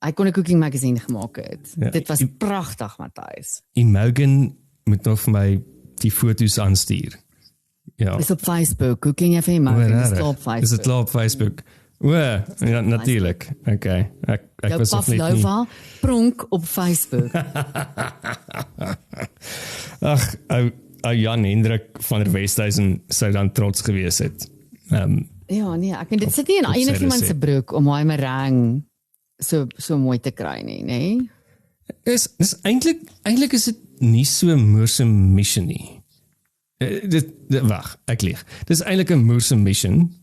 [SPEAKER 3] Hy kon 'n cooking magazine gemaak het. Ja, dit was pragtig, Matthys.
[SPEAKER 2] Imogen moet nog vir my die foto's aanstuur. Ja.
[SPEAKER 3] Dis op Facebook. Cooking jy vir Imogen? Dis op Facebook.
[SPEAKER 2] Is dit klaar op Facebook? Ja, natuurlijk. Okay. Ek was nog net nie.
[SPEAKER 3] Pronk op Facebook.
[SPEAKER 2] Ag, ou Jan Hendrik van der Westhuizen sou dan trots gewees het.
[SPEAKER 3] Ja, nee, ek dit sit nie in enigiemand se broek om hy meringue so mooi te kry nie, nê?
[SPEAKER 2] Dis eintlik is dit nie so moeëse mission nie. Wag, ek lieg. Dis eintlik 'n moeëse mission,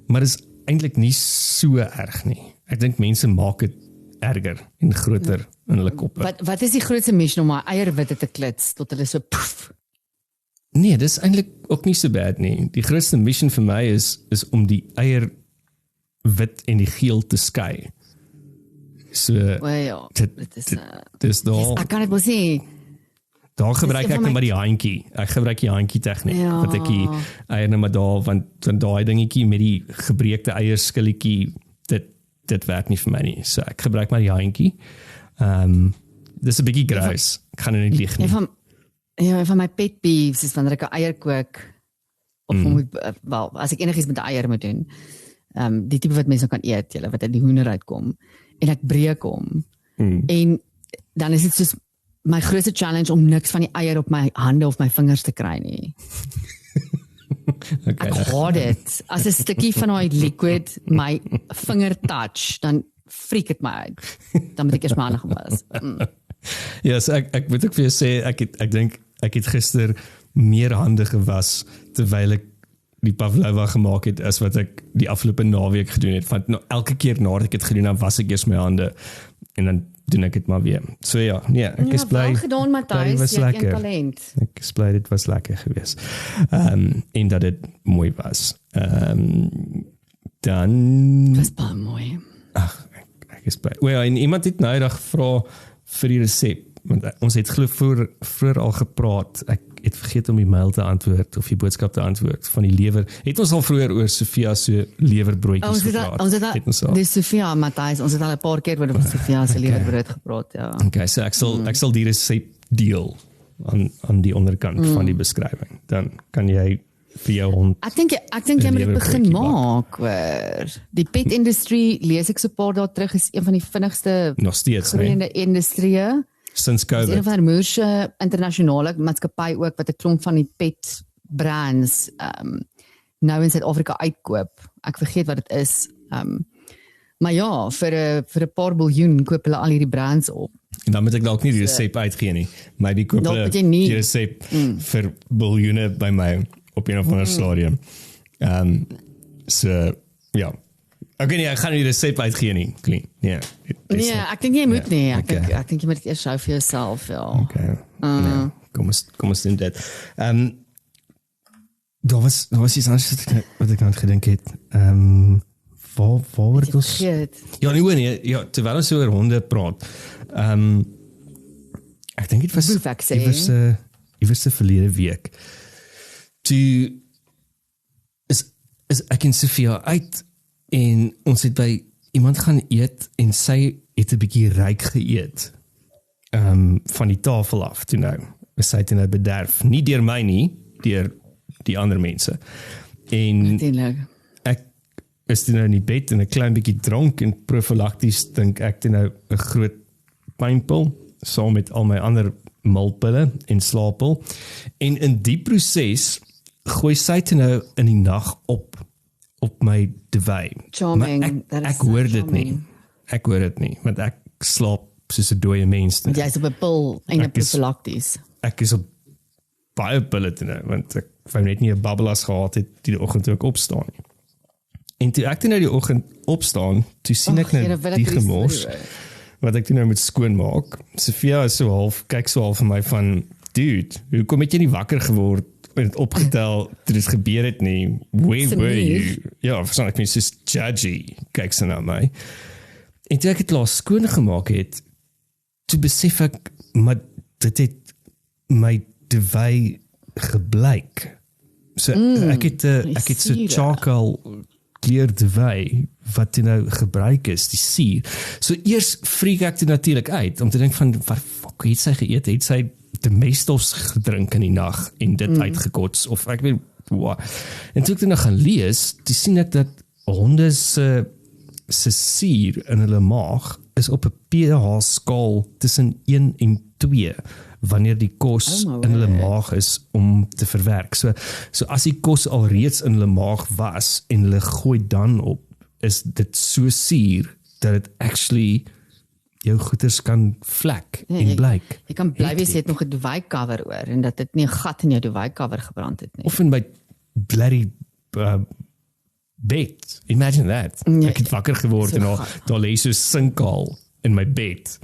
[SPEAKER 2] maar dis eintlik nie so erg nie. Ek dink mense maak dit erger en groter in hulle koppe.
[SPEAKER 3] Wat is die grootste mission om my eierwitte te klits tot hulle so poef?
[SPEAKER 2] Nee, dis eintlik ook nie so bad nie. Die grootste mission vir my is om die eier wit en die geel te skei. So, dis daar.
[SPEAKER 3] Ek kan dit wel sê.
[SPEAKER 2] Daar gebruik ek maar die handjie. Ek gebruik die handjie tegniek. Wat ek die eier net maar daar, want daai dingetjie met die gebreekte eierskilletjie, dit werk nie vir my nie. So ek gebruik maar die handjie. Dis 'n bietjie grys. Ek gaan nie lieg nie.
[SPEAKER 3] Van my pet peeves is wanneer ek 'n eier kook of wel, as ek enigiets met 'n eier moet doen. Die tipe wat mense kan eet, wat uit die hoender uitkom en ek breek hom. En dan is dit soos my grootste challenge om niks van die eier op my hande of my vingers te kry nie. Okay, ek haat dit. As 'n stukkie van daai liquid my vinger touch, dan freak dit my uit. Dan moet ek eers my hande gaan was.
[SPEAKER 2] Ja, so ek moet ook vir jou sê, ek dink ek het gister meer hande gewas terwyl ek die pavlova gemaak het as wat ek die afgelope naweek gedoen het. Want elke keer nadat ek het gedoen, dan was ek eers my hande en dan doen ek dit maar weer. So ja, nee, ek is bly.
[SPEAKER 3] Wel gedaan, Matthys, jy het 'n talent.
[SPEAKER 2] Ek is bly dit was lekker geweest. En dat dit mooi was. Dan
[SPEAKER 3] was baie mooi.
[SPEAKER 2] Ag, ek is bly. Wel, en iemand het nou eendag gevra vir die resep, want ons het glo vroeër al gepraat. Ek het vergeet om die mail te antwoord of die boodskap te antwoord van die lewer. Het ons al vroeër oor Sofia se lewerbroodjies gepraat?
[SPEAKER 3] Ons het dis Sofia, Matthys, ons het al 'n paar keer oor Sofia se lewerbrood gepraat, ja.
[SPEAKER 2] Okay, so ek sal die resep deel aan die onderkant van die beskrywing. Dan kan jy vir jou hond.
[SPEAKER 3] Ek dink jy moet dit begin maak, hoor. Die pet industry, lees ek so 'n paar dae terug, is een van die vinnigste
[SPEAKER 2] nog steeds
[SPEAKER 3] groeiende industrieë.
[SPEAKER 2] Sinds COVID.
[SPEAKER 3] Dis een van die moerse internasionale maatskappy ook wat 'n klomp van die pet brands nou in Suid-Afrika uitkoop. Ek vergeet wat dit is. Maar ja, vir 'n paar biljoen koop hulle al hierdie brands op.
[SPEAKER 2] En dan moet ek dalk nie die resep uitgee nie, maar die koop hulle die resep vir biljoene by my op een of ander stadium. So ja. Okay, nee, ek gaan nie die resep uitgee nie. Clean. Yeah,
[SPEAKER 3] nee, ek dink jy moet nie. Ek dink jy moet dit eers hou vir jouself, ja.
[SPEAKER 2] Okay. Nee, kom ons doen dit. Daar was iets anders wat ek aan gedink het. Waar word ons? Ja, nee, ja, terwyl ons oor honde praat. Ek dink dit was iewers verlede week. Toe is ek en Sofia uit en ons het by iemand gaan eet en sy het 'n bietjie ryk geëet. Van die tafel af toe nou. Sy het nou bederf. Nie deur my nie, deur die ander mense. En ek is toe nou in die bed en 'n klein bietjie dronk en profylakties dink ek toe nou 'n groot pynpil saam met al my ander milpille en slaappil. En in die proses gooi sy toe nou in die nag op my dewy.
[SPEAKER 3] Charming.
[SPEAKER 2] Ek hoor dit nie. Ek hoor dit nie, want ek slaap soos 'n dooie mens.
[SPEAKER 3] Want jy is op 'n pil en 'n profylakties.
[SPEAKER 2] Ek is op baie pille toe nou, want ek wou net nie 'n babbelas gehad het die oggend toe ek opstaan nie. En toe ek toe nou die oggend opstaan, toe sien ek nou die gemors wat ek toe nou moet skoonmaak. Sofia is kyk so half vir my van, dude, hoekom het jy nie wakker geword en het opgetel toe dit gebeur het nie? Where were you? Ja, verstaan ek my soos judgy, kyk sy na my. En toe ek het laas skoon gemaak het, toe besef ek, maar dit het my dewy gebleik. So ek het so charcoal kleur dewy wat jy nou gebruik is, die suur. So eers freak ek dit natuurlik uit, om te dink van, wat fuck, het sy geëet, het sy Domestos gedrink in die nag, en dit uitgekots, of ek weet, wow. En toe ek dit nou gaan lees, toe sien ek dat honde se suur in hulle maag, is op 'n pH-skaal tussen 1 en 2, wanneer die kos in hulle maag is om te verwerk. So as die kos alreeds in hulle maag was, en hulle gooi dan op, is dit so suur, dat het actually jou goeders kan vlek en blyk.
[SPEAKER 3] Jy kan bly wees, jy het nog 'n duvet cover oor, en dat dit nie 'n gat in jou duvet cover gebrand het nie.
[SPEAKER 2] Of in my bloody bed. Imagine that. Ek het wakker geword en daar lê so sinkhal in my bed.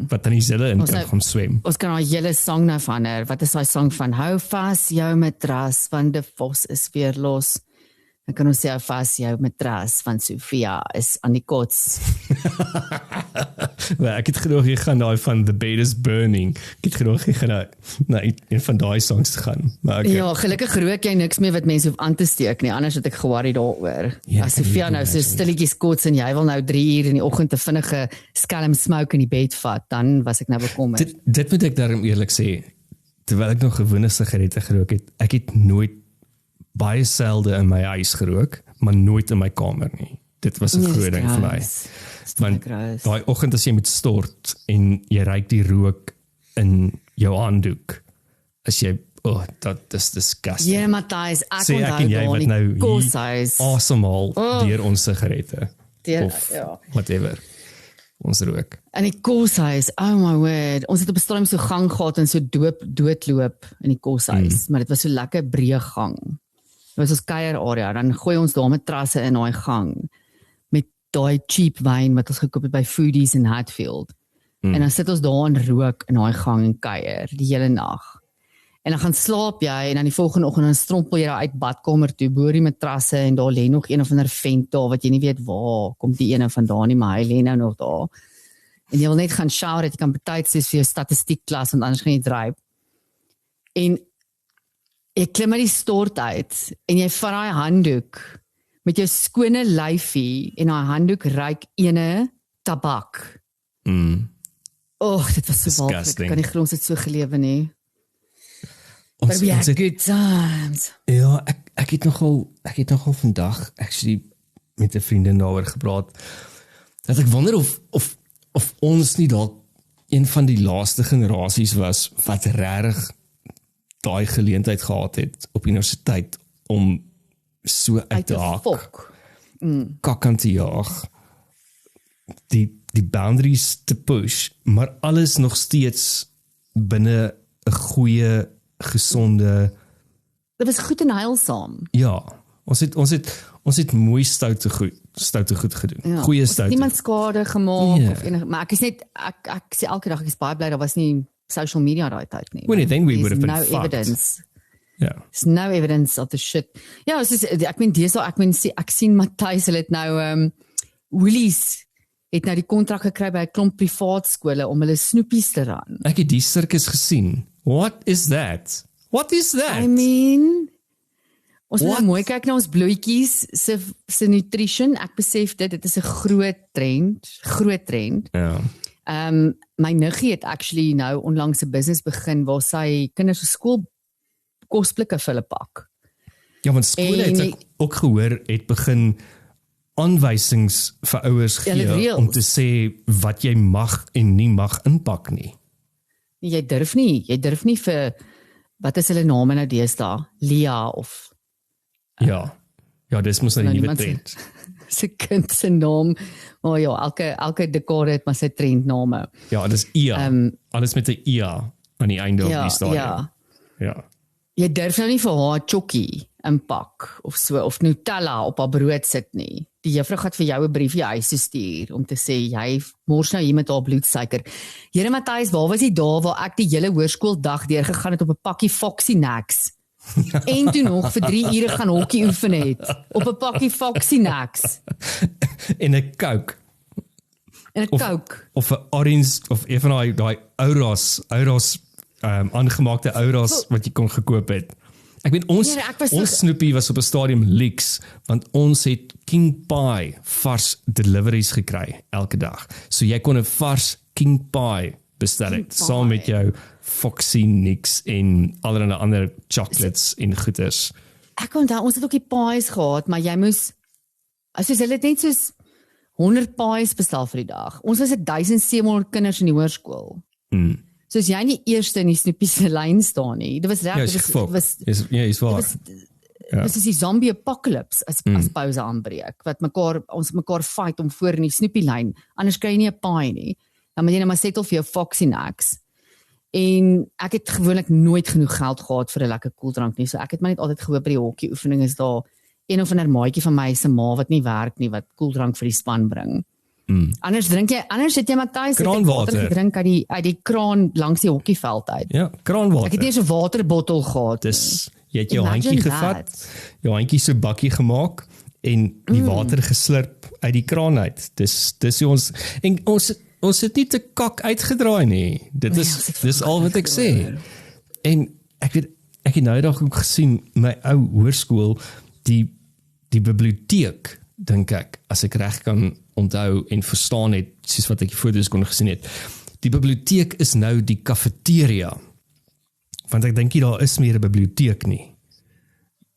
[SPEAKER 2] Wat dan is hulle in kan gaan swem.
[SPEAKER 3] Ons kan 'n hele song nou van haar. Wat is daai song van? Hou vas jou matras, want die vos is weer los. Dan kan ons sê hou vas jou matras, want Sofia is aan die kots.
[SPEAKER 2] Well, ek het gedog jy gaan daai van The Bed is Burning. Ek het gedog jy gaan na een van daai songs gaan. Maar okay.
[SPEAKER 3] Ja, gelukkig rook jy niks meer wat mense hoef aan te steek nie, anders het ek ge-worry daaroor. As Sofia nou so stilletjies kots en jy wil nou 3 uur in die oggend 'n vinnige skelm smoke in die bed vat, dan was ek nou bekommerd.
[SPEAKER 2] Dit moet ek daarom eerlik sê, terwyl ek nog gewone sigarette gerook het, ek het nooit baie selde in my huis gerook, maar nooit in my kamer nie. Dit was 'n groot ding vir my. Want daai oggend as jy moet stort en jy ruik die rook in jou handdoek, as jy, dat is disgusting.
[SPEAKER 3] Ja, Matthys, ek
[SPEAKER 2] sê ek en jy wat nou
[SPEAKER 3] koshuis
[SPEAKER 2] asemhaal deur ons sigarette, of
[SPEAKER 3] ja,
[SPEAKER 2] whatever, ons rook.
[SPEAKER 3] In die koshuis, oh my word, ons het op 'n stadium so gang gehad en so doodloop in die koshuis, maar dit was so lekker breë gang. Dit was ons kuier area, dan gooi ons daar matrasse in daai gang, met daai cheap wyn wat ons gekoop het by Foodies in Hatfield. En dan sit ons daar en rook in daai gang en kuier, die hele nag. En dan gaan slaap jy, en dan die volgende oggend dan strompel jy daar uit badkamer toe, boor die matrasse, en daar lê nog een of ander vent daar, wat jy nie weet waar, kom die ene vandaan nie, maar hy lê nou nog daar. En jy wil net gaan shower, jy kan betyds sê vir jou statistiek klas, want anders gaan jy dryp. En jy klim uit die stort uit, en jy vat daai handdoek, met jou skone lyfie, en daai handdoek ruik ene tabak. Dit was so walglik, ek kan nie glo ons het so gelewe nie. But we had good times.
[SPEAKER 2] Ja, ek het nogal vandag actually met 'n vriendin daaroor gepraat, dat ek wonder of ons nie dalk een van die laaste generasies was wat regtig daai geleentheid gehad het op universiteit om so uit te haak, kak aan te jaag, die boundaries te push, maar alles nog steeds binne 'n goeie, gesonde.
[SPEAKER 3] Dit was goed en heilsaam.
[SPEAKER 2] Ja, ons het mooi stoute goed gedoen.
[SPEAKER 3] Ja,
[SPEAKER 2] Goeie stoute.
[SPEAKER 3] Niemand skade gemaak of enige, maar ek is net ek sê elke dag ek is baie bly daar was nie social media daai tyd nie.
[SPEAKER 2] When you think we would have been
[SPEAKER 3] no
[SPEAKER 2] fucked.
[SPEAKER 3] Evidence.
[SPEAKER 2] Ja.
[SPEAKER 3] There's no evidence of the shit. Ja, ek sien Matthys hulle het nou Woolies het nou die kontrak gekry by 'n klomp privaat skole om hulle snoepies te run.
[SPEAKER 2] Ek het die sirkus gesien. What is that? What is that?
[SPEAKER 3] I mean, ons moet nou mooi kyk na ons bloetjies se nutrition. Ek besef dit is 'n groot trend.
[SPEAKER 2] Ja.
[SPEAKER 3] My niggie het actually nou onlangs 'n business begin waar sy kinders se skool kosblikke vir hulle pak.
[SPEAKER 2] Ja, want skole het ek ook gehoor het begin aanwysings vir ouers gee om te sê wat jy mag en nie mag inpak nie.
[SPEAKER 3] Jy durf nie vir, wat is hulle name nou deesdae? Lia of
[SPEAKER 2] Ja, dis mos nou die nuwe trend.
[SPEAKER 3] Sy kind se naam, maar ja, elke dekade het maar sy trendname.
[SPEAKER 2] Ja, dis IA. Alles met 'n IA aan die einde op die stadium. Ja.
[SPEAKER 3] Jy durf nou nie vir haar chokkie inpak of so, of Nutella op haar brood sit nie. Die juffrou gaan vir jou 'n briefie huis toe stuur om te sê jy mors nou hier met haar bloedsuiker. Here Matthys, waar was jy daar waar ek die hele hoërskooldag deurgegaan het op 'n pakkie Foxy Snacks? En toe nog vir 3 ure gaan hokkie oefen het op 'n pakkie Foxy Snacks.
[SPEAKER 2] En 'n Coke. Of 'n orange of een van daai Ouras aangemaakte Ouras wat jy kon gekoop het. Ek weet ons Snoopy was op 'n stadium leaks, want ons het King Pie vars deliveries gekry elke dag. So jy kon 'n vars King Pie bestel het, saam met jou Foxy Nix en allerlei ander chocolates en goeders.
[SPEAKER 3] Ek onthou ons het ook die pies gehad, maar jy moes soos hulle het net soos 100 pies bestel vir die dag. Ons was 1700 kinders in die hoërskool. Soos jy nie eerste in die Snoopy se lyn staan nie. Dit was reg,
[SPEAKER 2] is waar.
[SPEAKER 3] Dit was die zombie apocalypse as pouse aanbreek, wat ons mekaar fight om voor in die Snoopy lyn. Anders kry jy nie 'n pie nie. Dan moet jy net maar settle vir jou Foxy Nix. En ek het gewoonlik nooit genoeg geld gehad vir 'n lekker koeldrank nie. So ek het maar net altyd gehoop by die hokkie oefening is daar een of ander maatjie van my se ma wat nie werk nie wat koeldrank vir die span bring. Anders het jy Matthys water gedrink uit die kraan langs die hokkieveld uit.
[SPEAKER 2] Ja, kraanwater.
[SPEAKER 3] Ek het eers 'n waterbottel gehad.
[SPEAKER 2] Dis jy het jou handjie gevat, jou handjie so bakkie gemaak en die water geslurp uit die kraan uit. Dis ons het nie te kak uitgedraai nie. Dis al wat ek sê. En ek het nou dag ook gesien my ou hoërskool die biblioteek, dink ek, as ek reg kan onthou en verstaan het, soos wat ek die foto's kon gesien het. Die biblioteek is nou die cafeteria. Want ek dink nie daar is meer 'n biblioteek nie.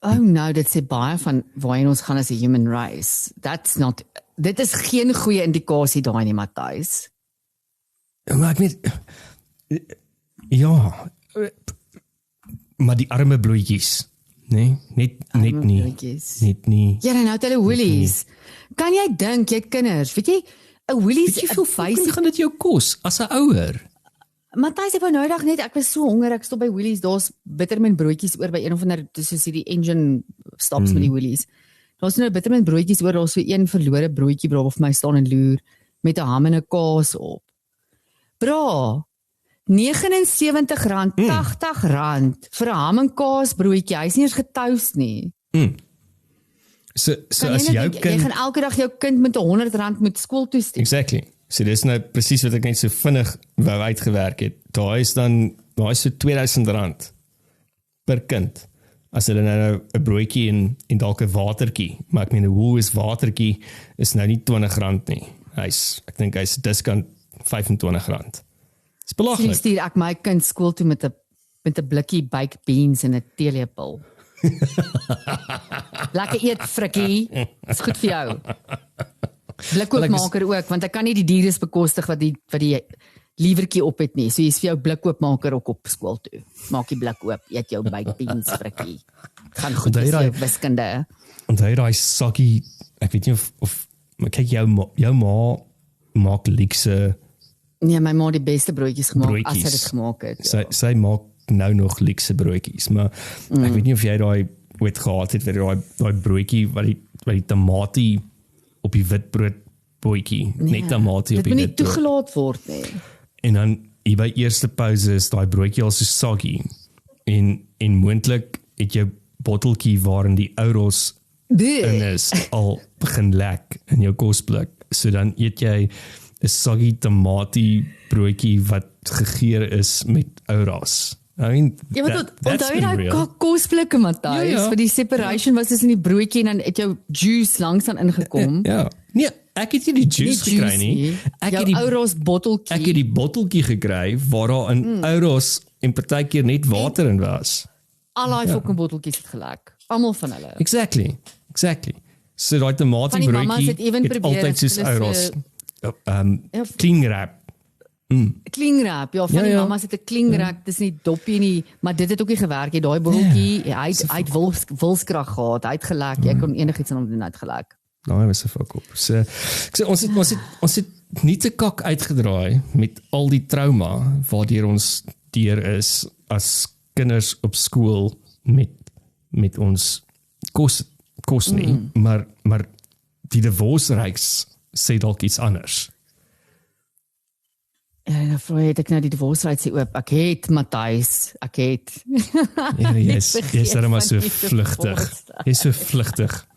[SPEAKER 3] Nou, dit sê baie van waarheen ons gaan as 'n human race. Dit is geen goeie indikasie daai nie, Matthys.
[SPEAKER 2] Maar ek weet, ja, maar die arme bloetjies, nee, net nie.
[SPEAKER 3] Ja, nou het hulle Woolies. Kan jy dink, jy het kinders, weet jy, 'n Woolies,
[SPEAKER 2] hoe gaan dit jou kos as 'n ouer?
[SPEAKER 3] Matthys, ek wou nou dag net, ek was so honger, ek stop by Woolies, daar's bittermin broodjies oor by een of ander, soos die engine stops met die Woolies. Daar's nou bittermin broodjies oor, daar's so een verlore broodjie bra vir my staan en loer met 'n ham en 'n kaas op. Bra, R79, R80 vir 'n ham en kaas broodjie. Hy's nie eens getoast nie.
[SPEAKER 2] So as jou kind,
[SPEAKER 3] jy gaan elke dag jou kind met R100 moet skool toe stuur.
[SPEAKER 2] Exactly. So dis nou presies wat ek net so vinnig wou uitgewerk het. Daar is so R2000 per kind. As hulle nou 'n broodjie en dalk 'n watertjie, maar ek meen 'n Woolworths watertjie is nou nie R20 nie. Ek dink hy's discount R25. Dis belaglik.
[SPEAKER 3] Stuur ek my kind skool toe met 'n blikkie baked beans en 'n teelepel. Lekker eet, frikkie. Dis goed vir jou. Blikkoopmaker ook, want ek kan nie die diere bekostig wat die liewertjie op het nie. So jy's vir jou blikkoopmaker ook op skool toe. Maak die blik oop, eet jou baked beans, frikkie. Gaan goed vir jou wiskunde.
[SPEAKER 2] Onthou daai sakkie, ek weet nie of kyk jou ma maak leekse.
[SPEAKER 3] Nee, my ma die beste broodjies gemaak as sy dit gemaak het.
[SPEAKER 2] Ja. Sy maak nou nog leekse broodjies, maar ek weet nie of jy daai ooit gehad het, daai broodjie wat die tamatie op die witbrood bootjie, net tamatie op die witbrood. Dit moet nie
[SPEAKER 3] toegelaat word nie.
[SPEAKER 2] En dan hier by eerste pouse is daai broodjie al so saggy en moontlik het jou botteltjie waarin die Ouros in is al begin lek in jou kosblik. So dan eet jy 'n saggy tamatie broodjie wat gegeur is met Ouros. I mean,
[SPEAKER 3] onthou jy daai kosblikke, Matthys, vir die separation was tussen die broodjie en dan het jou juice langs aan ingekom.
[SPEAKER 2] Ja. Nee, ek het nie die juice gekry nie.
[SPEAKER 3] Ek het die Ouros botteltjie.
[SPEAKER 2] Ek het die botteltjie gekry waar daar in Ouros en partykeer net water in was.
[SPEAKER 3] Al daai fucking botteltjies het gelek. Almal van hulle.
[SPEAKER 2] Exactly. So daai tamatie broodjie het altyd soos Ouros clean wrap.
[SPEAKER 3] Clean wrap, ja, van die mamas het 'n clean wrap, dis nie doppie nie, maar dit het ook nie gewerk nie. Daai botteltjie, hy het wilskrag gehad, hy het gelek. Jy kon enigiets aan hom doen, hy het gelek.
[SPEAKER 2] Nou, hy was 'n fuck op. So ons het nie te kak uitgedraai met al die trauma waardeur ons deur is as kinders op skool met ons kos nie, maar die divorce reeks sê dalk iets anders.
[SPEAKER 3] Ja, dan vroeg ek nou die divorce reeks oop. Ek het, Matthys, ek het.
[SPEAKER 2] Ja, jy's dan maar so vlugtig. Jy's so vlugtig.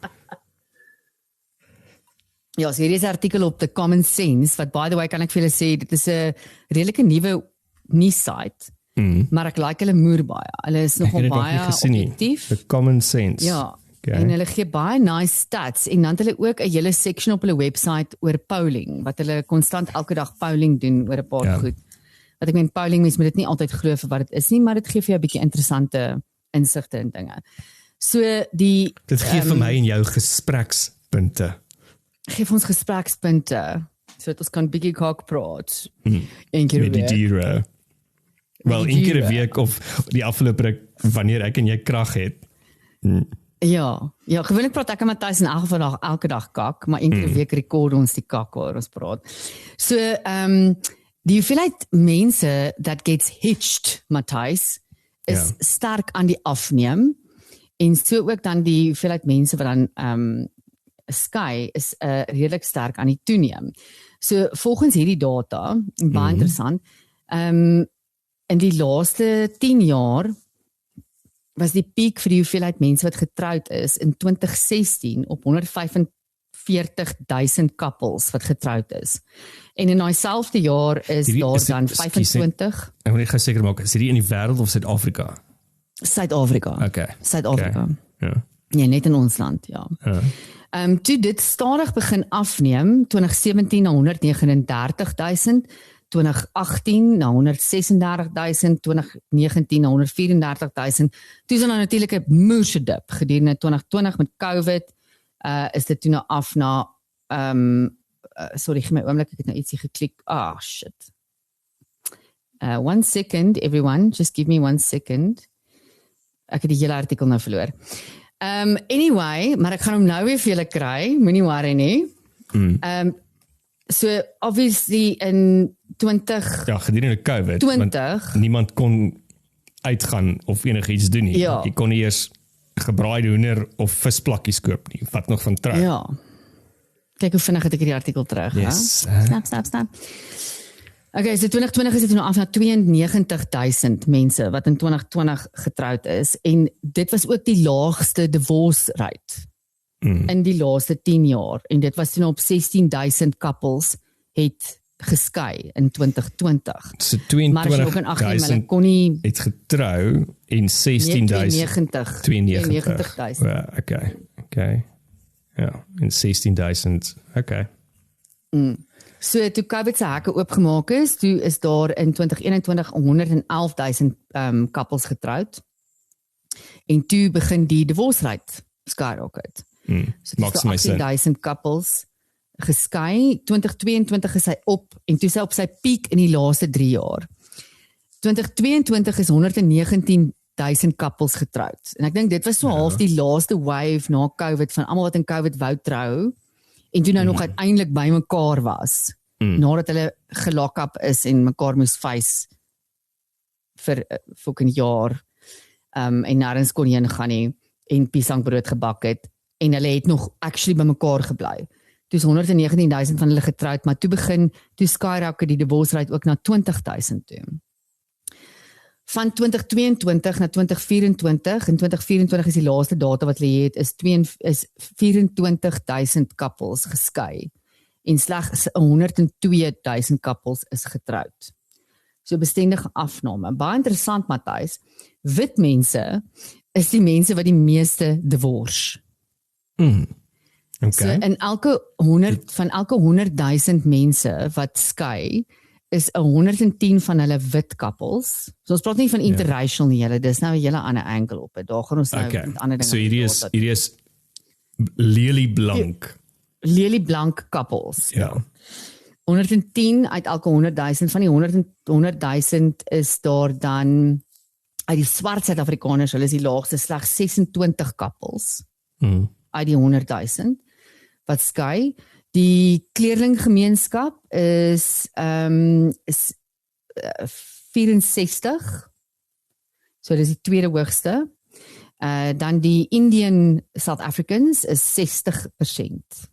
[SPEAKER 3] Ja, so hier is 'n artikel op The Common Sense, wat by the way kan ek vir julle sê, dit is 'n redelike nuwe nuussite. maar ek like hulle moer baie. Hulle is nogal baie objektief.
[SPEAKER 2] The common sense.
[SPEAKER 3] Ja, en hulle gee baie nice stats en dan het hulle ook 'n hele section op hulle website oor polling, wat hulle konstant elke dag polling doen oor 'n paar goed. Wat ek meen, polling, mens moet dit nie altyd glo vir wat dit is nie, maar dit gee vir jou 'n bietjie interessante insigte en dinge. So dit
[SPEAKER 2] gee vir my en jou gesprekspunte.
[SPEAKER 3] Geef ons gesprekspunte, sodat ons kan bietjie kak praat. Een keer
[SPEAKER 2] met die diere. Wel, een keer 'n week of die afgelope ruk wanneer ek en jy krag het.
[SPEAKER 3] Ja, gewoonlik praat ek en Matthys in elk geval elke dag kak, maar een keer 'n week rekord ons die kak waar ons praat. So, die hoeveelheid mense that gets hitched, Matthys, is sterk aan die afneem, en so ook dan die hoeveelheid mense wat dan skei is redelik sterk aan die toeneem. So volgens hierdie data, baie interessant, in die laaste 10 jaar was die piek vir die hoeveelheid mense wat getroud is in 2016 op 145,000 couples wat getroud is. En in daai selfde jaar is daar dan 25.
[SPEAKER 2] Ek wil net seker maak, is dit in die wêreld of Suid-Afrika?
[SPEAKER 3] Suid-Afrika.
[SPEAKER 2] Okay.
[SPEAKER 3] Suid-Afrika.
[SPEAKER 2] Okay. Ja.
[SPEAKER 3] Nee, net in ons land, ja. Toe dit stadig begin afneem, 2017 na 139,000, 2018 na 136,000, 2019 na 134,000. Toe is dan natuurlik 'n moerse dip gedurende 2020 met COVID, is dit toe nou af na sorry, gee my oomblik, ek het nou ietsie geklik. Shit. 1 second, everyone, just give me 1 second. Ek het die hele artikel nou verloor. Anyway, maar ek gaan hom nou weer vir julle kry, moenie worry nie. So obviously in 20
[SPEAKER 2] gedurende COVID,
[SPEAKER 3] 20
[SPEAKER 2] niemand kon uitgaan of enigiets doen nie.
[SPEAKER 3] Ja.
[SPEAKER 2] Jy kon nie eers gebraaide hoender of visplakkies koop nie, wat nog van trou.
[SPEAKER 3] Ja. Kyk hoe vinnig het ek die artikel terug,
[SPEAKER 2] yes.
[SPEAKER 3] Snap. Okay, so 2020 is dit nou af na 92,000 mense wat in 2020 getroud is, en dit was ook die laagste divorce rate in die laaste 10 jaar, en dit was toen op 16,000 couples het geskei in 2020.
[SPEAKER 2] So 22,000 het getrou en 16,000 92,000. Ja, okay. Ja, en 16,000. Okay.
[SPEAKER 3] So toe COVID se hekke oopgemaak is, toe is daar in 2021 111,000 couples getroud. En toe begin die divorce rate skyrocket. So dis 18,000 couples geskei. 2022 is hy op, en toe is hy op sy piek in die laaste 3 jaar. 2022 is 119,000 couples getroud. En ek dink dit was so half die laaste wave na COVID van almal wat in COVID wou trou, en toe nou nog uiteindelik by mekaar was, nadat hulle gelock-up is en mekaar moes face vir fucking jaar, en nêrens kon heen gaan nie, en piesangbrood gebak het, en hulle het nog actually by mekaar gebly. Toe is 119,000 van hulle getroud, maar toe skyrocket die divorce rate ook na 20,000 toe. Van 2022 na 2024, en 2024 is die laaste data wat hulle het, is 24,000 couples geskei, en slegs 102,000 couples is getroud. So bestendige afname. Baie interessant, Matthys. Wit mense is die mense wat die meeste divorce.
[SPEAKER 2] Okay.
[SPEAKER 3] So in van elke 100,000 mense wat skei, is 110 van hulle wit couples. So ons praat nie van interracial nie, dis nou 'n hele ander angle op het. Daar gaan ons nou met ander dinge.
[SPEAKER 2] So hierdie is lelieblank.
[SPEAKER 3] Lelieblank couples.
[SPEAKER 2] Ja.
[SPEAKER 3] 110 uit elke 100,000, van die 100,000 is daar dan uit die swart Suid-Afrikaners, hulle is die laagste, slegs 26 couples uit die 100,000 wat skei. Die kleerlinggemeenskap is 64, so dis die tweede hoogste. Dan die Indian South Africans is 60%.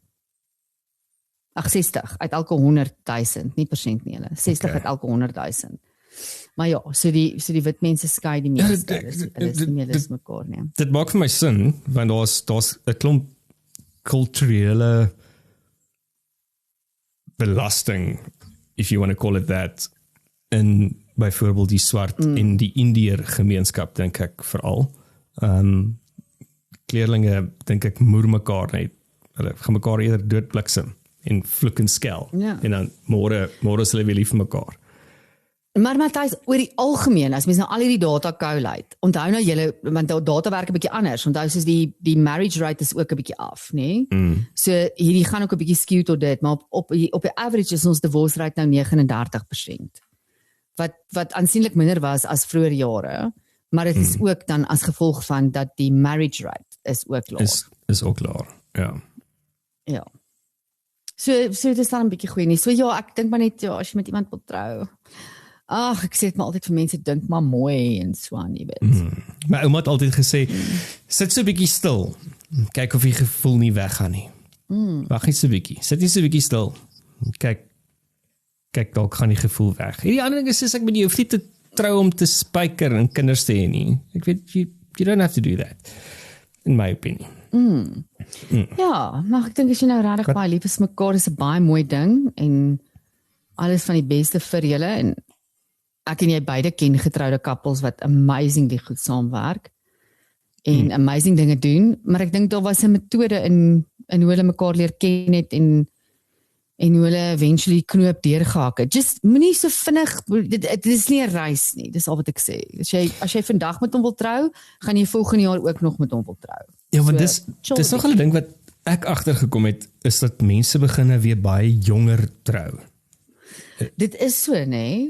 [SPEAKER 3] 60 uit elke 100,000, nie persent nie hulle. 60 uit elke 100,000. Maar ja, so die wit mense skei die meeste. Hulle is nie meer dis mekaar nie.
[SPEAKER 2] Dit maak vir my sin, want daar's 'n klomp kulturele belasting, if you want to call it that, in byvoorbeeld die swart en die Indiër gemeenskap, dink ek veral. Kleerlinge, dink ek, moer mekaar net. Hulle gaan mekaar eerder doodbliksem en vloek en skel.
[SPEAKER 3] Ja.
[SPEAKER 2] En dan môre is hulle weer lief vir mekaar.
[SPEAKER 3] Maar Matthys, oor die algemeen, as mens nou al hierdie data collate, onthou nou julle, want data werk 'n bietjie anders, onthou soos die marriage rate is ook 'n bietjie af, nê? So hierdie gaan ook 'n bietjie skew tot dit, maar op die average is ons divorce rate nou 39%. Wat aansienlik minder was as vroeër jare, maar dit is ook dan as gevolg van dat die marriage rate is ook laag.
[SPEAKER 2] Is ook laag, ja.
[SPEAKER 3] Ja. So dit is dan 'n bietjie goeie nie. So ja, ek dink maar net, ja, as jy met iemand wil trou, ag, ek sê dit maar altyd vir mense, dink maar mooi en so aan, jy weet.
[SPEAKER 2] My ouma het altyd gesê, sit so 'n bietjie stil, kyk of die gevoel nie weggaan nie. Wag net so 'n bietjie, sit net so 'n bietjie stil, kyk dalk gaan die gevoel weg. Die ander ding is, ek bedoel, jy hoef nie te trou om te spyker en kinders te hê nie. Ek weet, you don't have to do that, in my opinion.
[SPEAKER 3] Ja, maar ek dink as jy nou regtig baie lief is vir mekaar, is 'n baie mooi ding, en alles van die beste vir julle, en ek en jy beide ken getroude couples wat amazingly goed saamwerk en amazing dinge doen, maar ek dink daar was 'n metode in hoe hulle mekaar leer ken het en hoe hulle eventually knoop deurgehak het. Just moenie so vinnig, dit is nie 'n reis nie, dis al wat ek sê. As jy vandag met hom wil trou, gaan jy volgende jaar ook nog met hom wil trou.
[SPEAKER 2] Ja, want dis nog 'n ding wat ek agtergekom het, is dat mense begin weer baie jonger trou.
[SPEAKER 3] Dit is so, nê?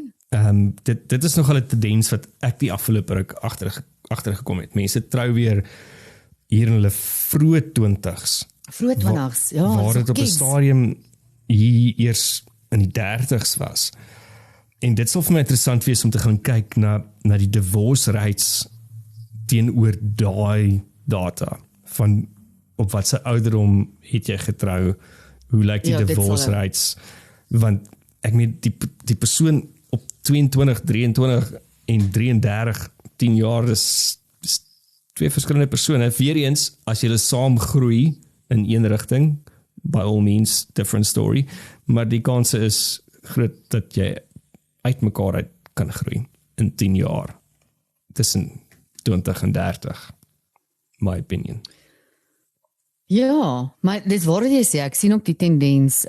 [SPEAKER 2] Dit is nogal 'n tendens wat ek die afgelope ruk agtergekom het. Mense trou weer hier in hulle vroeë 20's.
[SPEAKER 3] Vroeë 20's, ja.
[SPEAKER 2] Waar dit op 'n stadium hier eers in die 30's was. En dit sal vir my interessant wees om te gaan kyk na die divorce rates teenoor daai data van op wat se ouderdom het jy getrou, hoe lyk die divorce rates, want ek meen die persoon op 22, 23 en 33, 10 jaar, is twee verskillende persone. Weer eens, as jy saam groei in een rigting, by all means, different story, maar die kans is groot dat jy uit mekaar uit kan groei in 10 jaar, tussen 20 en 30, my opinion.
[SPEAKER 3] Ja, maar dis waar jy sê, ek sien ook die tendens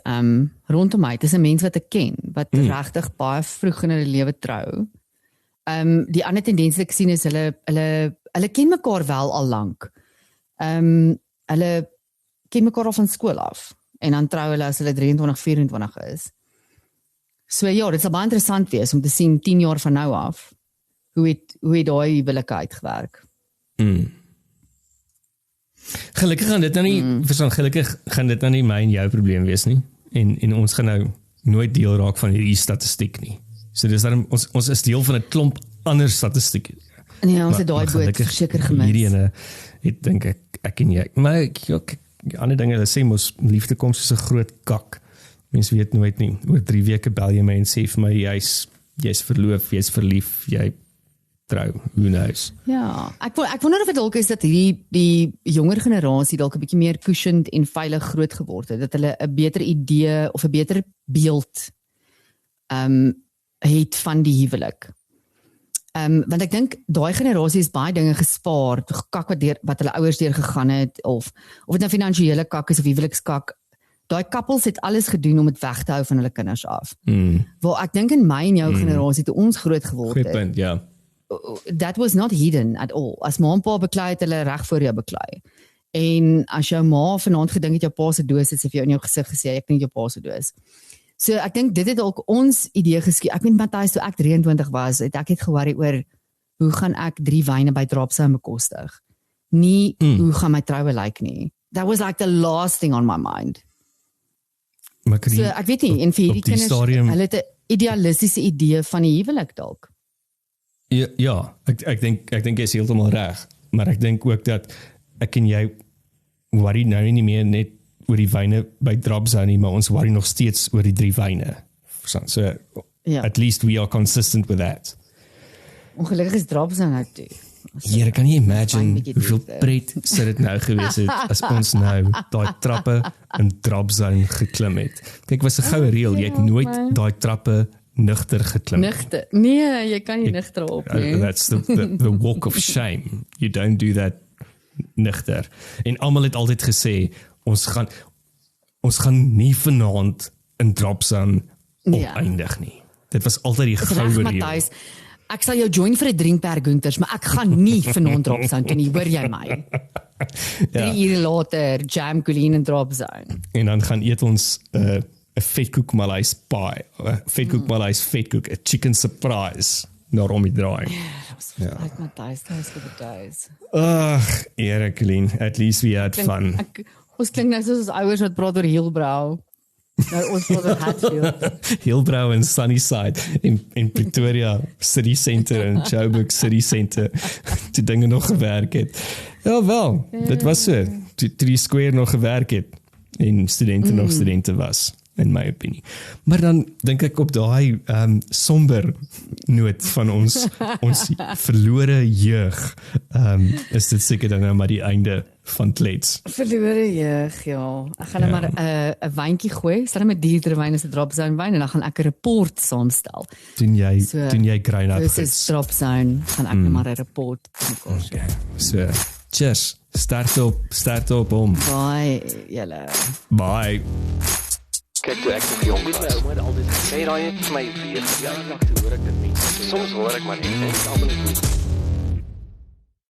[SPEAKER 3] rondom my. Dit is 'n mens wat ek ken, wat regtig baie vroeg in hulle lewe trou. Die ander tendens wat ek sien is hulle ken mekaar wel al lank. Hulle ken mekaar al van skool af en dan trou hulle as hulle 23, 24 is. So ja, dit sal baie interessant wees om te sien 10 jaar van nou af hoe het daai huwelike uitgewerk.
[SPEAKER 2] Gelukkig gaan dit nou nie, gelukkig gaan dit nou nie my en jou probleem wees nie. En ons gaan nou nooit deel raak van hierdie statistiek nie. So dis daarom, ons is deel van 'n klomp ander statistieke.
[SPEAKER 3] Nee, ons het daai boot seker gemis.
[SPEAKER 2] Hierdie ene, ek dink ek en jy. Maar die ander dinge, hulle sê mos, liefde kom soos 'n groot kak. Mens weet nooit nie. Oor 3 weke bel jy my en sê vir my, jy's verloof, jy's verlief, jy trou, who knows.
[SPEAKER 3] Ja, ek wonder of dit dalk is dat die jonger generasie dalk 'n bietjie meer cushioned en veilig groot geword het, dat hulle 'n beter idee of 'n beter beeld het van die huwelik. Want ek dink daai generasie is baie dinge gespaar, kak wat hulle ouers deur gegaan het, of dit nou finansiële kak is of huwelikskak. Daai couples het alles gedoen om dit weg te hou van hulle kinders af. Waar ek dink in my en jou generasie toe ons groot geword het.
[SPEAKER 2] Goeie punt, ja.
[SPEAKER 3] That was not hidden at all. As ma en pa beklei het, hulle reg voor jou beklei. En as jou ma vanaand gedink het jou pa se doos is, het jy in jou gesig gesê ek dink jou pa se doos. So ek dink dit het ook ons idee geskep. Ek weet Matthys, toe ek 23 was, het ek het ge-worry oor hoe gaan ek 3 wyne by Dropsy bekostig. Nie hoe gaan my troue lyk nie. That was like the last thing on my mind. So ek weet nie, en vir hierdie kinders, hulle het 'n idealistiese idee van die huwelik dalk.
[SPEAKER 2] Ja, ek dink jy is heeltemal reg, maar ek dink ook dat ek en jy worry nou nie meer net oor die wyne by Dropsy nie, maar ons worry nog steeds oor die 3 wyne. So at least we are consistent with that.
[SPEAKER 3] Ongelukkig is Dropsy nou toe.
[SPEAKER 2] Here, kan jy imagine hoeveel pret sou dit nou gewees het as ons nou daai trappe in Dropsy geklim het. Kyk, was 'n goue reël, jy het nooit daai trappe nugter geklim.
[SPEAKER 3] Nugter. Nee, jy kan nie nugter op nie.
[SPEAKER 2] That's the walk of shame. You don't do that nugter. En almal het altyd gesê ons gaan nie vanaand in Dropzone opeindig nie. Dit was altyd die goue reël.
[SPEAKER 3] Ek sal jou join vir 'n drink per Gunters, maar ek gaan nie vanaand Dropzone toe nie, hoor jy my? 3 ure later, Jam Colleen in Dropzone.
[SPEAKER 2] En dan gaan eet ons 'n vetkoek Malays pie, 'n vetkoek Malays vetkoek, 'n chicken surprise na Romy draai.
[SPEAKER 3] Like Matthys, those were the days.
[SPEAKER 2] Ag, Erik Colleen, at least we had fun.
[SPEAKER 3] Ons klink nou soos ons ouers wat praat oor Hillbrow. Nou ons praat oor Hatfield.
[SPEAKER 2] Hillbrow en Sunnyside in Pretoria City Centre en Joburg City Centre toe dinge nog gewerk het. Ja wel, dit was so. Toe die square nog gewerk het en studente nog studente was, in my opinie. Maar dan dink ek op daai somber noot van ons verlore jeug, is dit seker dan nou maar die einde van klets.
[SPEAKER 3] Verlore jeug, ja. Ek gaan nou maar 'n wyntjie gooi, stel met duurder wyn as 'n Dropzone wyn en dan gaan ek 'n report saamstel.
[SPEAKER 2] Doen jy Grynhard
[SPEAKER 3] Dis 'n Dropzone, gaan ek nou maar 'n report mekaar
[SPEAKER 2] okay. So, cheers. Start op hom.
[SPEAKER 3] Bye, julle.
[SPEAKER 2] Bye.
[SPEAKER 1] Kyk toe ek nog jong was. My ouma het altyd gesê, raai net vir my weer. Ja, ek hoor ek dit mense. Soms hoor ek maar net almal